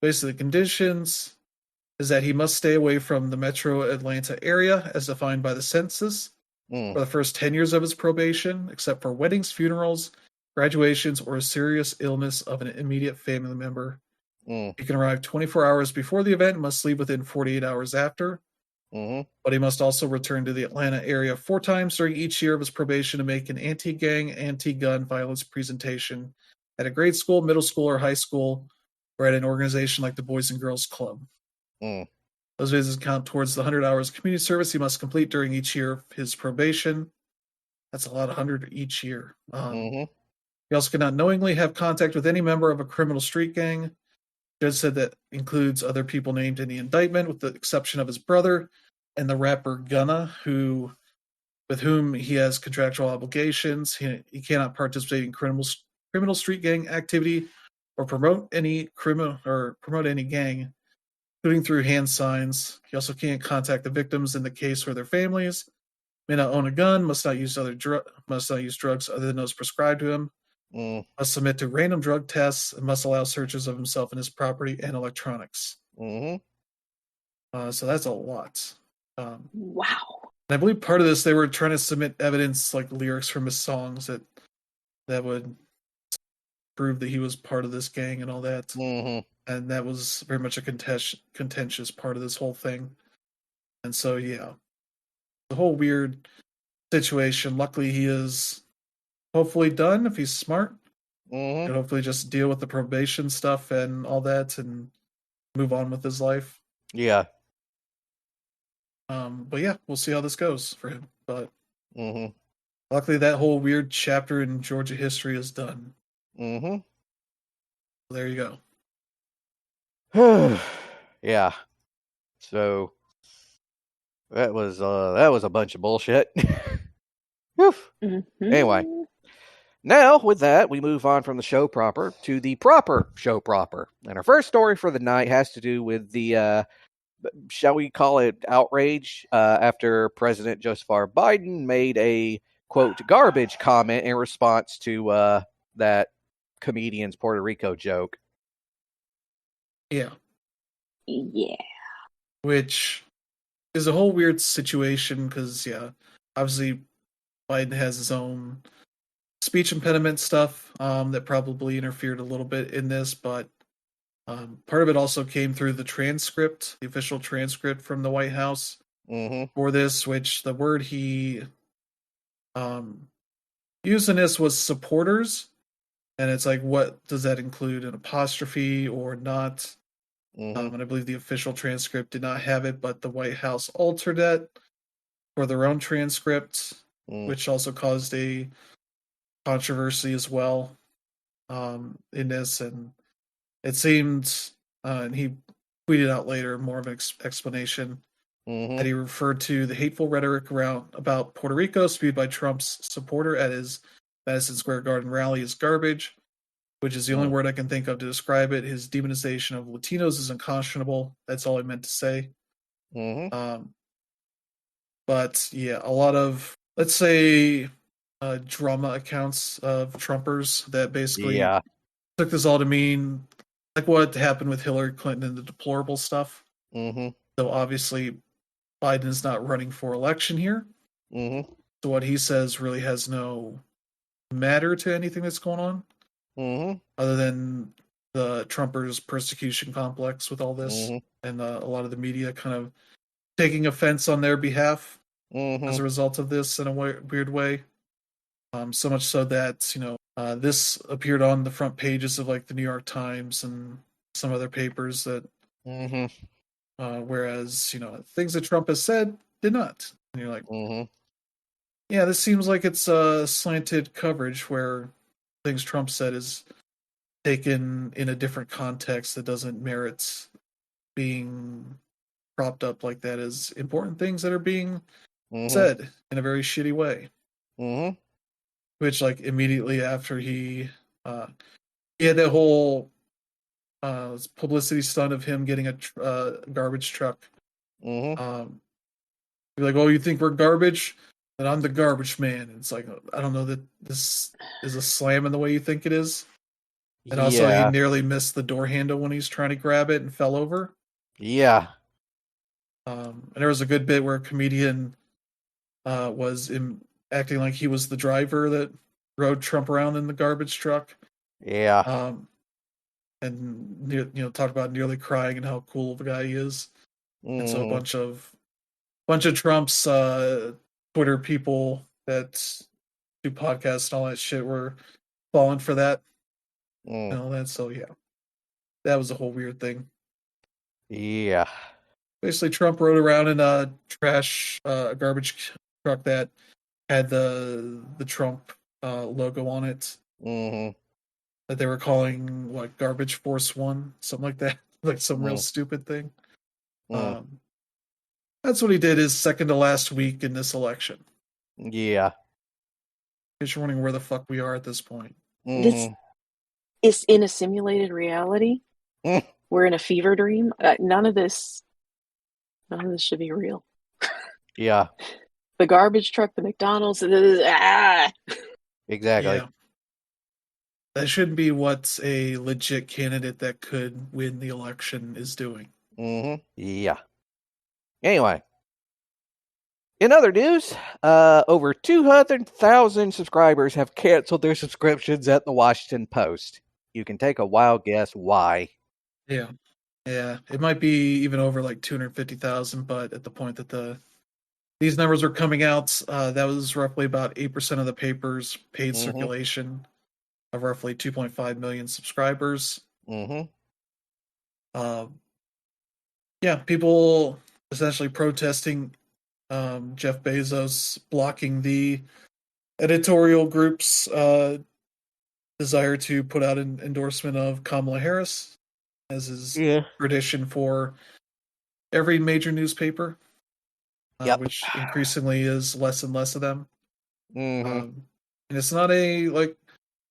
basically the conditions is that he must stay away from the metro Atlanta area as defined by the census for the first 10 years of his probation, except for weddings, funerals, graduations, or a serious illness of an immediate family member. He can arrive 24 hours before the event and must leave within 48 hours after. But he must also return to the Atlanta area 4 times during each year of his probation to make an anti-gang, anti-gun violence presentation at a grade school, middle school, or high school, or at an organization like the Boys and Girls Club. Those visits count towards the 100 hours of community service he must complete during each year of his probation. That's a lot, 100 each year. He also cannot knowingly have contact with any member of a criminal street gang. The judge said that includes other people named in the indictment, with the exception of his brother and the rapper Gunna, with whom he has contractual obligations. He cannot participate in criminal street gang activity or promote any gang, including through hand signs. He also can't contact the victims in the case or their families. May not own a gun. Must not use drugs other than those prescribed to him. Must submit to random drug tests and must allow searches of himself and his property and electronics. So that's a lot. Wow. And I believe part of this, they were trying to submit evidence like lyrics from his songs that would prove that he was part of this gang and all that. And that was very much a contentious part of this whole thing. And so, yeah, the whole weird situation. Luckily, he is hopefully done if he's smart. And hopefully just deal with the probation stuff and all that and move on with his life. Yeah. But yeah, we'll see how this goes for him. But luckily, that whole weird chapter in Georgia history is done. So there you go. Yeah. So that was a bunch of bullshit. Anyway, Now, with that, we move on from the show proper to the proper show proper. And our first story for the night has to do with the, shall we call it outrage, after President Joseph R. Biden made a, quote, garbage comment in response to that comedian's Puerto Rico joke. Yeah. Yeah. Which is a whole weird situation because, obviously Biden has his own speech impediment stuff that probably interfered a little bit in this, but part of it also came through the transcript, the official transcript from the White House for this, which the word he used in this was supporters. And it's like, what does that include? An apostrophe or not? And I believe the official transcript did not have it, but the White House altered it for their own transcript, which also caused a controversy as well in this. And it seemed, and he tweeted out later more of an explanation that he referred to the hateful rhetoric about Puerto Rico spewed by Trump's supporter at his Madison Square Garden rally as garbage, which is the only word I can think of to describe it. His demonization of Latinos is unconscionable. That's all I meant to say. But yeah, a lot of, let's say, drama accounts of Trumpers that basically took this all to mean like what happened with Hillary Clinton and the deplorable stuff. So obviously Biden is not running for election here. So what he says really has no matter to anything that's going on, other than the Trumpers' persecution complex with all this, and a lot of the media kind of taking offense on their behalf as a result of this in a weird way. So much so that this appeared on the front pages of like the New York Times and some other papers that, whereas things that Trump has said did not. And you're like, yeah, this seems like it's slanted coverage where things Trump said is taken in a different context that doesn't merit being propped up like that as important things that are being said in a very shitty way. Which, like, immediately after he had that whole publicity stunt of him getting a garbage truck. You're like, oh, you think we're garbage? Then I'm the garbage man. And it's like, I don't know that this is a slam in the way you think it is. And also, he nearly missed the door handle when he's trying to grab it and fell over. Yeah. And there was a good bit where a comedian was acting like he was the driver that rode Trump around in the garbage truck. Yeah. And talk about nearly crying and how cool of a guy he is. And so a bunch of Trump's Twitter people that do podcasts and all that shit were falling for that. And all that. So yeah, that was a whole weird thing. Yeah. Basically, Trump rode around in a garbage truck that had the Trump logo on it. That they were calling like Garbage Force One, something like that, like some real stupid thing. That's what he did his second to last week in this election. Yeah. Because you're wondering where the fuck we are at this point. This is in a simulated reality. We're in a fever dream. None of this should be real. Yeah. The garbage truck, the McDonald's. Exactly. Yeah. That shouldn't be what a legit candidate that could win the election is doing. Yeah. Anyway, in other news, over 200,000 subscribers have canceled their subscriptions at the Washington Post. You can take a wild guess why. Yeah. It might be even over like 250,000, but at the point that these numbers are coming out, that was roughly about 8% of the paper's paid circulation of roughly 2.5 million subscribers. People essentially protesting Jeff Bezos blocking the editorial group's desire to put out an endorsement of Kamala Harris, as is tradition for every major newspaper, which increasingly is less and less of them. And it's not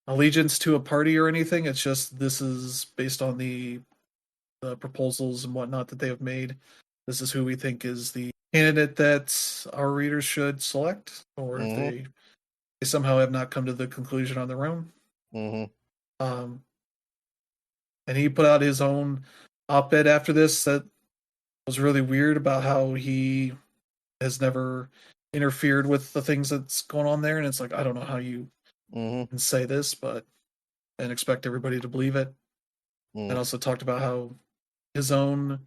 allegiance to a party or anything. It's just this is based on the proposals and whatnot that they have made. This is who we think is the candidate that our readers should select, or if they somehow have not come to the conclusion on their own. And he put out his own op-ed after this that was really weird about how he has never interfered with the things that's going on there. And it's like, I don't know how you can say this, but and expect everybody to believe it. And also talked about how his own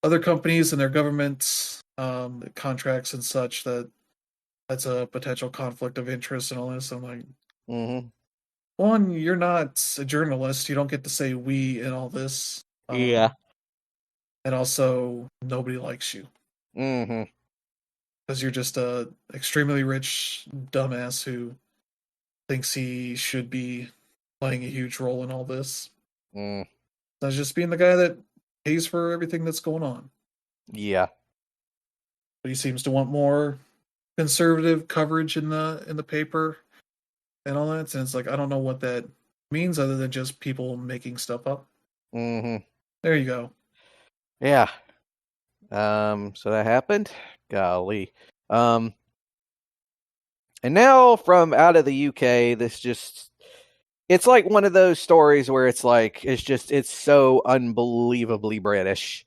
other companies and their government contracts and such, that's a potential conflict of interest and all this. I'm like, one, you're not a journalist. You don't get to say we in all this. Yeah. And also, nobody likes you. Because you're just a extremely rich dumbass who thinks he should be playing a huge role in all this. That's just being the guy that pays for everything that's going on. Yeah. But he seems to want more conservative coverage in the paper and all that. And it's like, I don't know what that means other than just people making stuff up. There you go. Yeah. So that happened. Golly. And now from out of the UK, it's like one of those stories where it's like, it's so unbelievably British.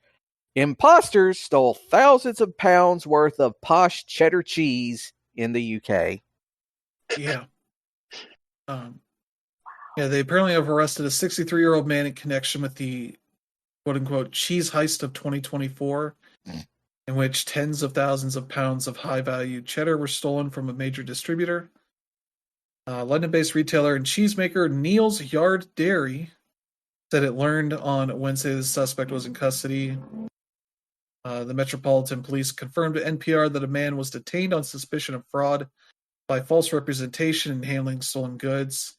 Imposters stole thousands of pounds worth of posh cheddar cheese in the UK. Yeah. They apparently have arrested a 63-year-old man in connection with the quote-unquote cheese heist of 2024, in which tens of thousands of pounds of high-value cheddar were stolen from a major distributor. London-based retailer and cheesemaker Neil's Yard Dairy said it learned on Wednesday the suspect was in custody. The Metropolitan Police confirmed to NPR that a man was detained on suspicion of fraud by false representation and handling stolen goods.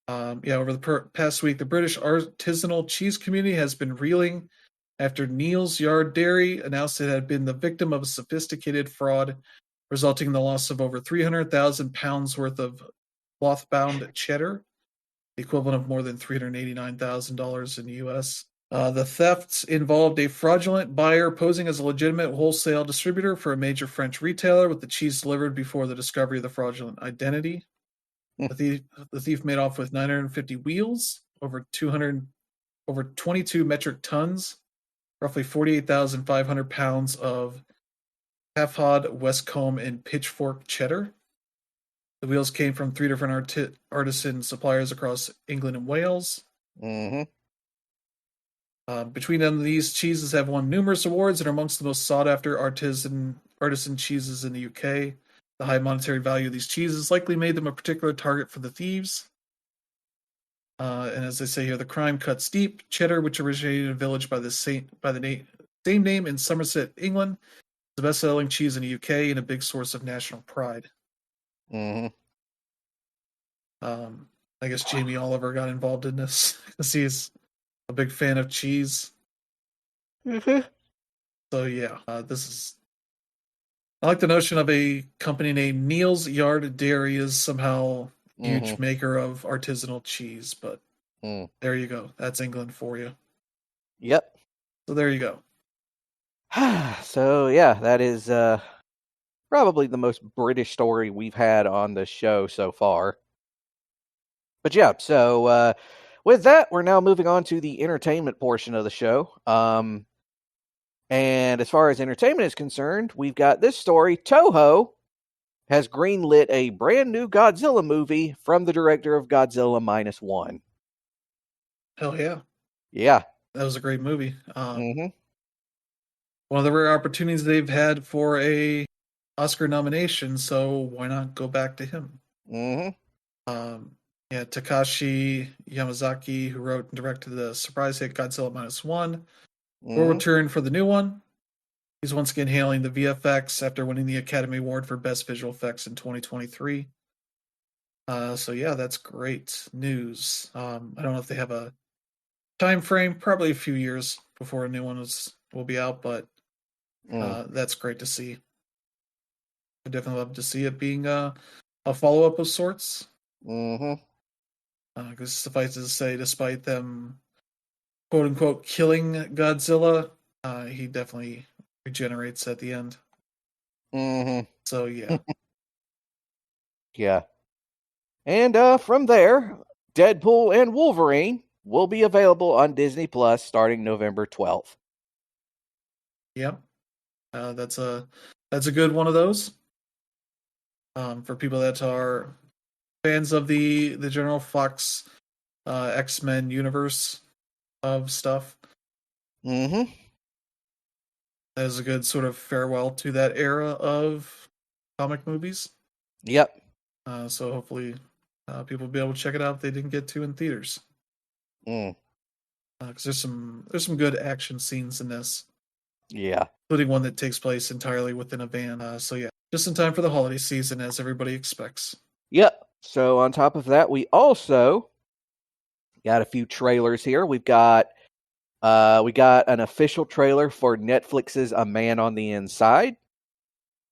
Over the past week, the British artisanal cheese community has been reeling after Neil's Yard Dairy announced it had been the victim of a sophisticated fraud, resulting in the loss of over 300,000 pounds worth of cloth-bound cheddar, the equivalent of more than $389,000 in the U.S. The thefts involved a fraudulent buyer posing as a legitimate wholesale distributor for a major French retailer with the cheese delivered before the discovery of the fraudulent identity. The thief made off with 950 wheels, over 22 metric tons, roughly 48,500 pounds of Halfhod, Westcombe, and Pitchfork cheddar. The wheels came from 3 different artisan suppliers across England and Wales. Between them, these cheeses have won numerous awards and are amongst the most sought-after artisan cheeses in the UK. The high monetary value of these cheeses likely made them a particular target for the thieves. And as they say here, the crime cuts deep. Cheddar, which originated in a village by the same name in Somerset, England, is the best-selling cheese in the UK and a big source of national pride. I guess Jamie Oliver got involved in this because he's a big fan of cheese. So yeah, this is. I like the notion of a company named Neil's Yard Dairy is somehow a huge maker of artisanal cheese, but there you go. That's England for you. Yep. So there you go. So yeah, that is probably the most British story we've had on the show so far. But yeah, so with that, we're now moving on to the entertainment portion of the show. And as far as entertainment is concerned, we've got this story. Toho has greenlit a brand new Godzilla movie from the director of Godzilla -1. Hell yeah. Yeah. That was a great movie. One of the rare opportunities they've had for a Oscar nomination, so why not go back to him? Takashi Yamazaki, who wrote and directed the surprise hit Godzilla -1, will return for the new one. He's once again hailing the VFX after winning the Academy Award for Best Visual Effects in 2023. So yeah, that's great news. I don't know if they have a time frame, probably a few years before a new one will be out, but that's great to see. I definitely love to see it being a follow-up of sorts. Because suffice it to say, despite them quote unquote killing Godzilla, he definitely regenerates at the end. Mm-hmm. So yeah. Yeah. And from there, Deadpool and Wolverine will be available on Disney Plus starting November 12th. Yep. That's a good one of those. For people that are fans of the general Fox X-Men universe of stuff. Mm-hmm. That is a good sort of farewell to that era of comic movies. Yep. So hopefully people will be able to check it out if they didn't get to in theaters. Because there's some good action scenes in this. Yeah. Including one that takes place entirely within a van. So yeah, just in time for the holiday season, as everybody expects. Yep. So on top of that, we also got a few trailers here. We got an official trailer for Netflix's A Man on the Inside.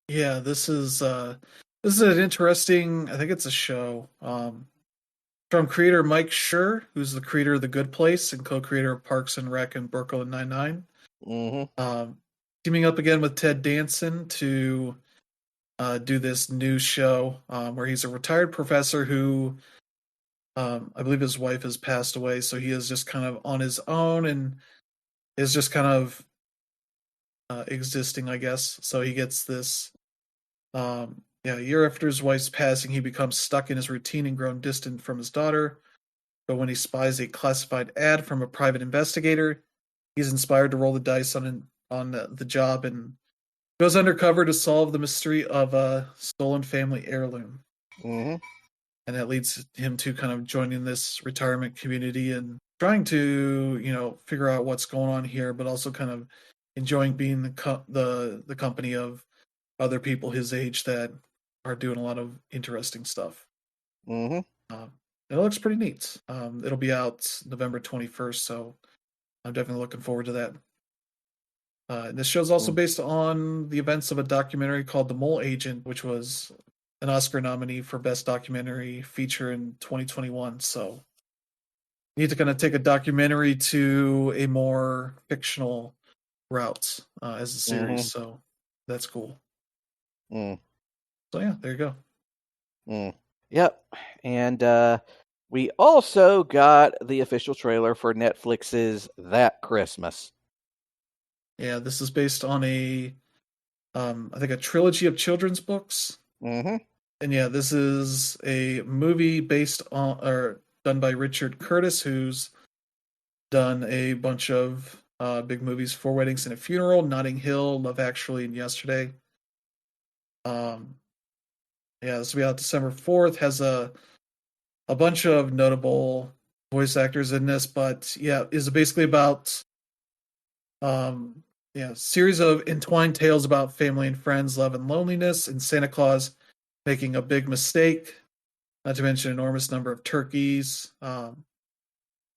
Yeah, this is an interesting. I think it's a show from creator Mike Schur, who's the creator of The Good Place and co-creator of Parks and Rec and Brooklyn Nine-Nine. Mm-hmm. Teaming up again with Ted Danson to do this new show where he's a retired professor who I believe his wife has passed away, so he is just kind of on his own and is just kind of existing, I guess. So he gets this a year after his wife's passing, he becomes stuck in his routine and grown distant from his daughter. But when he spies a classified ad from a private investigator, he's inspired to roll the dice on the job and goes undercover to solve the mystery of a stolen family heirloom. Mm-hmm. And that leads him to kind of joining this retirement community and trying to, figure out what's going on here, but also kind of enjoying being the company of other people his age that are doing a lot of interesting stuff. Mm-hmm. It looks pretty neat. It'll be out November 21st, so I'm definitely looking forward to that. This show's also based on the events of a documentary called The Mole Agent, which was an Oscar nominee for Best Documentary Feature in 2021. So you need to kind of take a documentary to a more fictional route as a series. Mm-hmm. So that's cool. Mm. So yeah, there you go. Yep. And we also got the official trailer for Netflix's That Christmas. Yeah, this is based on I think a trilogy of children's books. Mm-hmm. And yeah, this is a movie based on or done by Richard Curtis, who's done a bunch of big movies: Four Weddings and a Funeral, Notting Hill, Love Actually, and Yesterday. This will be out December 4th. Has a bunch of notable voice actors in this, but yeah, is basically about series of entwined tales about family and friends, love and loneliness, and Santa Claus making a big mistake, not to mention an enormous number of turkeys.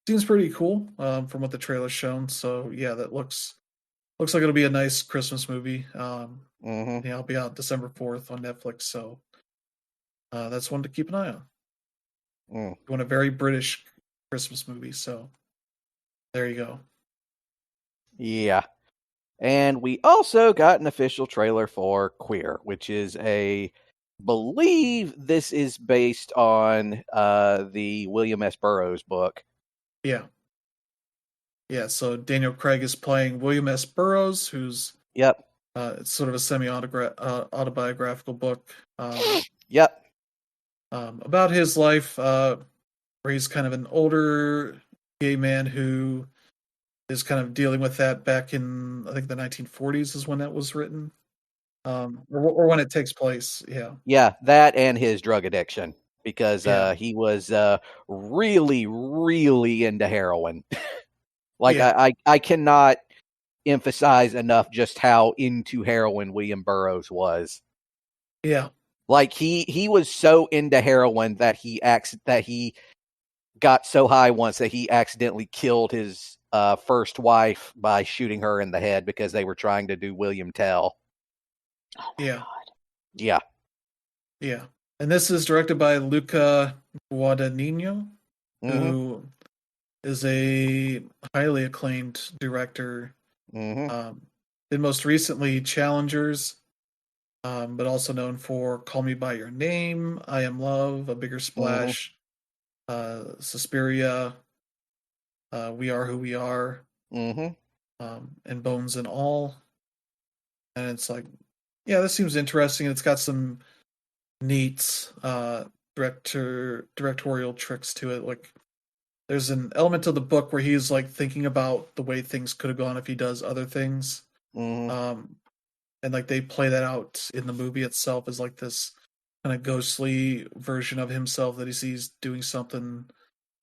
Seems pretty cool from what the trailer's shown. So yeah, that looks like it'll be a nice Christmas movie. It'll be out December 4th on Netflix. So that's one to keep an eye on. Want a very British Christmas movie. So there you go. Yeah. And we also got an official trailer for Queer, which is believe this is based on the William S. Burroughs book. Yeah. Yeah, so Daniel Craig is playing William S. Burroughs, who's it's sort of a semi-autobiographical book. About his life, where he's kind of an older gay man who is kind of dealing with that back in, I think, the 1940s is when that was written, or when it takes place. Yeah, that and his drug addiction, because he was really, really into heroin. I cannot emphasize enough just how into heroin William Burroughs was. Yeah. Like he was so into heroin that he got so high once that he accidentally killed his first wife by shooting her in the head because they were trying to do William Tell. Oh my God. Yeah. And this is directed by Luca Guadagnino. who is a highly acclaimed director. Did most recently Challengers, but also known for Call Me By Your Name, I Am Love, A Bigger Splash, Suspiria, We Are Who We Are, and Bones and All. And it's like, yeah, this seems interesting. It's got some neat directorial tricks to it. Like, there's an element of the book where he's like thinking about the way things could have gone if he does other things. And like they play that out in the movie itself as like this kind of ghostly version of himself that he sees doing something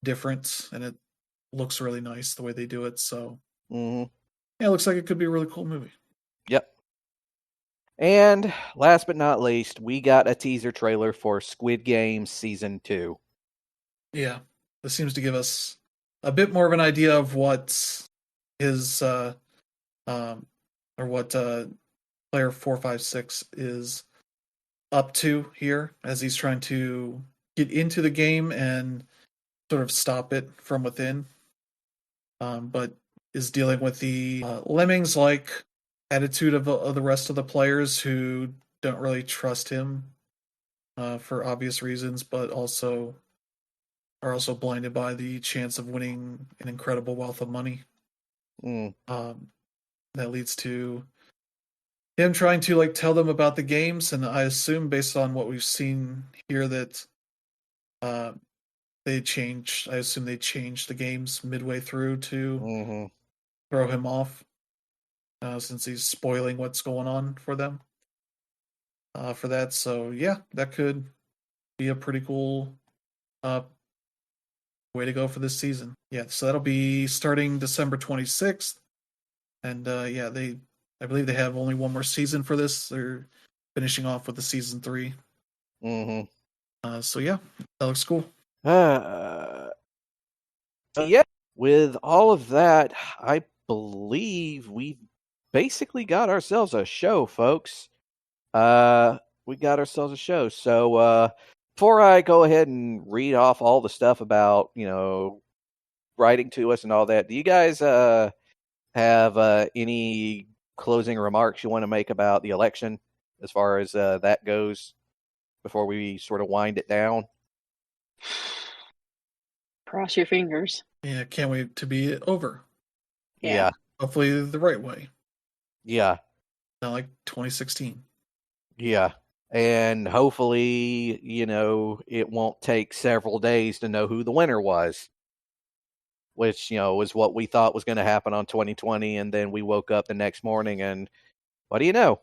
different, and it looks really nice the way they do it. So yeah, it looks like it could be a really cool movie. Yep. And last but not least, we got a teaser trailer for Squid Game Season 2. Yeah, this seems to give us a bit more of an idea of what his or what player 456 is up to here as he's trying to get into the game and sort of stop it from within, but is dealing with the lemmings-like attitude of the rest of the players who don't really trust him for obvious reasons, but also are also blinded by the chance of winning an incredible wealth of money. That leads to him trying to like tell them about the games, and I assume based on what we've seen here that they changed. I assume they changed the games midway through to throw him off, since he's spoiling what's going on for them. For that, so yeah, that could be a pretty cool way to go for this season. Yeah, so that'll be starting December 26th, and yeah, I believe they have only one more season for this. They're finishing off with the season 3. So yeah, that looks cool. Yeah, with all of that, I believe we basically got ourselves a show, folks. We got ourselves a show. So before I go ahead and read off all the stuff about, writing to us and all that, do you guys have any closing remarks you want to make about the election as far as that goes before we sort of wind it down? Cross your fingers. Yeah, can't wait to be over. Yeah. Hopefully the right way. Yeah. Not like 2016. Yeah. And hopefully, it won't take several days to know who the winner was. Which, was what we thought was going to happen on 2020. And then we woke up the next morning and what do you know?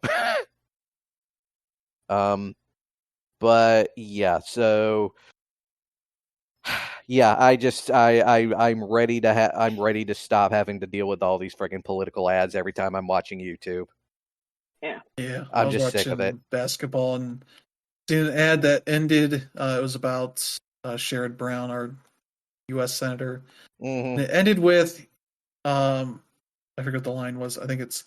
But yeah, so yeah, I'm ready to stop having to deal with all these freaking political ads every time I'm watching YouTube. Yeah. I'm just sick of it. Basketball and seeing an ad that ended. It was about Sherrod Brown, our U.S. senator. And it ended with, I forget what the line was. I think it's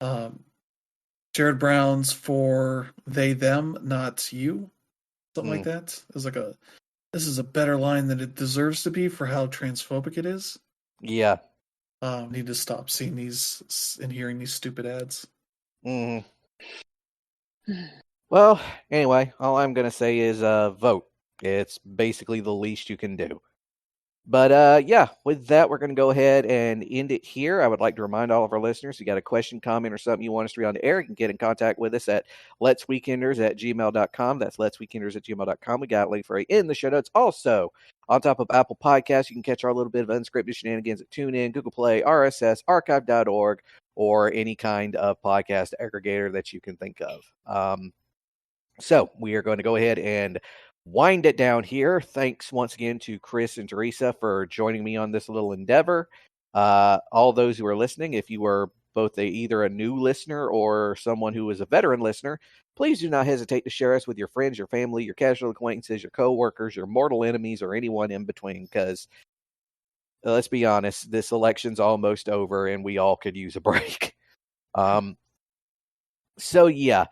Sherrod Brown's for they them, not you, something like that. It was like this is a better line than it deserves to be for how transphobic it is. Yeah. Need to stop seeing these and hearing these stupid ads. Well, anyway, all I'm going to say is vote. It's basically the least you can do. But yeah, with that, we're going to go ahead and end it here. I would like to remind all of our listeners, if you got a question, comment, or something you want us to read on the air, you can get in contact with us at letsweekenders@gmail.com. That's letsweekenders@gmail.com. We got a link for it in the show notes. Also, on top of Apple Podcasts, you can catch our little bit of unscripted shenanigans at TuneIn, Google Play, RSS, archive.org, or any kind of podcast aggregator that you can think of. So we are going to go ahead and wind it down here. Thanks once again to Chris and Teresa for joining me on this little endeavor. All those who are listening, if you were both either a new listener or someone who is a veteran listener, please do not hesitate to share us with your friends, your family, your casual acquaintances, your coworkers, your mortal enemies, or anyone in between. Because let's be honest, this election's almost over, and we all could use a break. So yeah.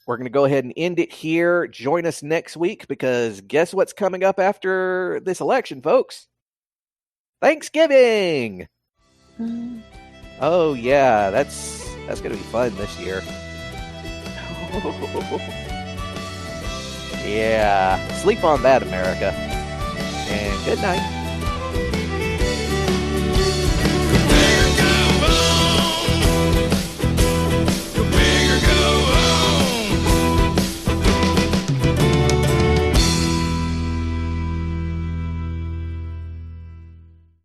we're going to go ahead and end it here. Join us next week, because guess what's coming up after this election, folks? Thanksgiving! Oh, yeah, that's going to be fun this year. Yeah, sleep on that, America. And good night.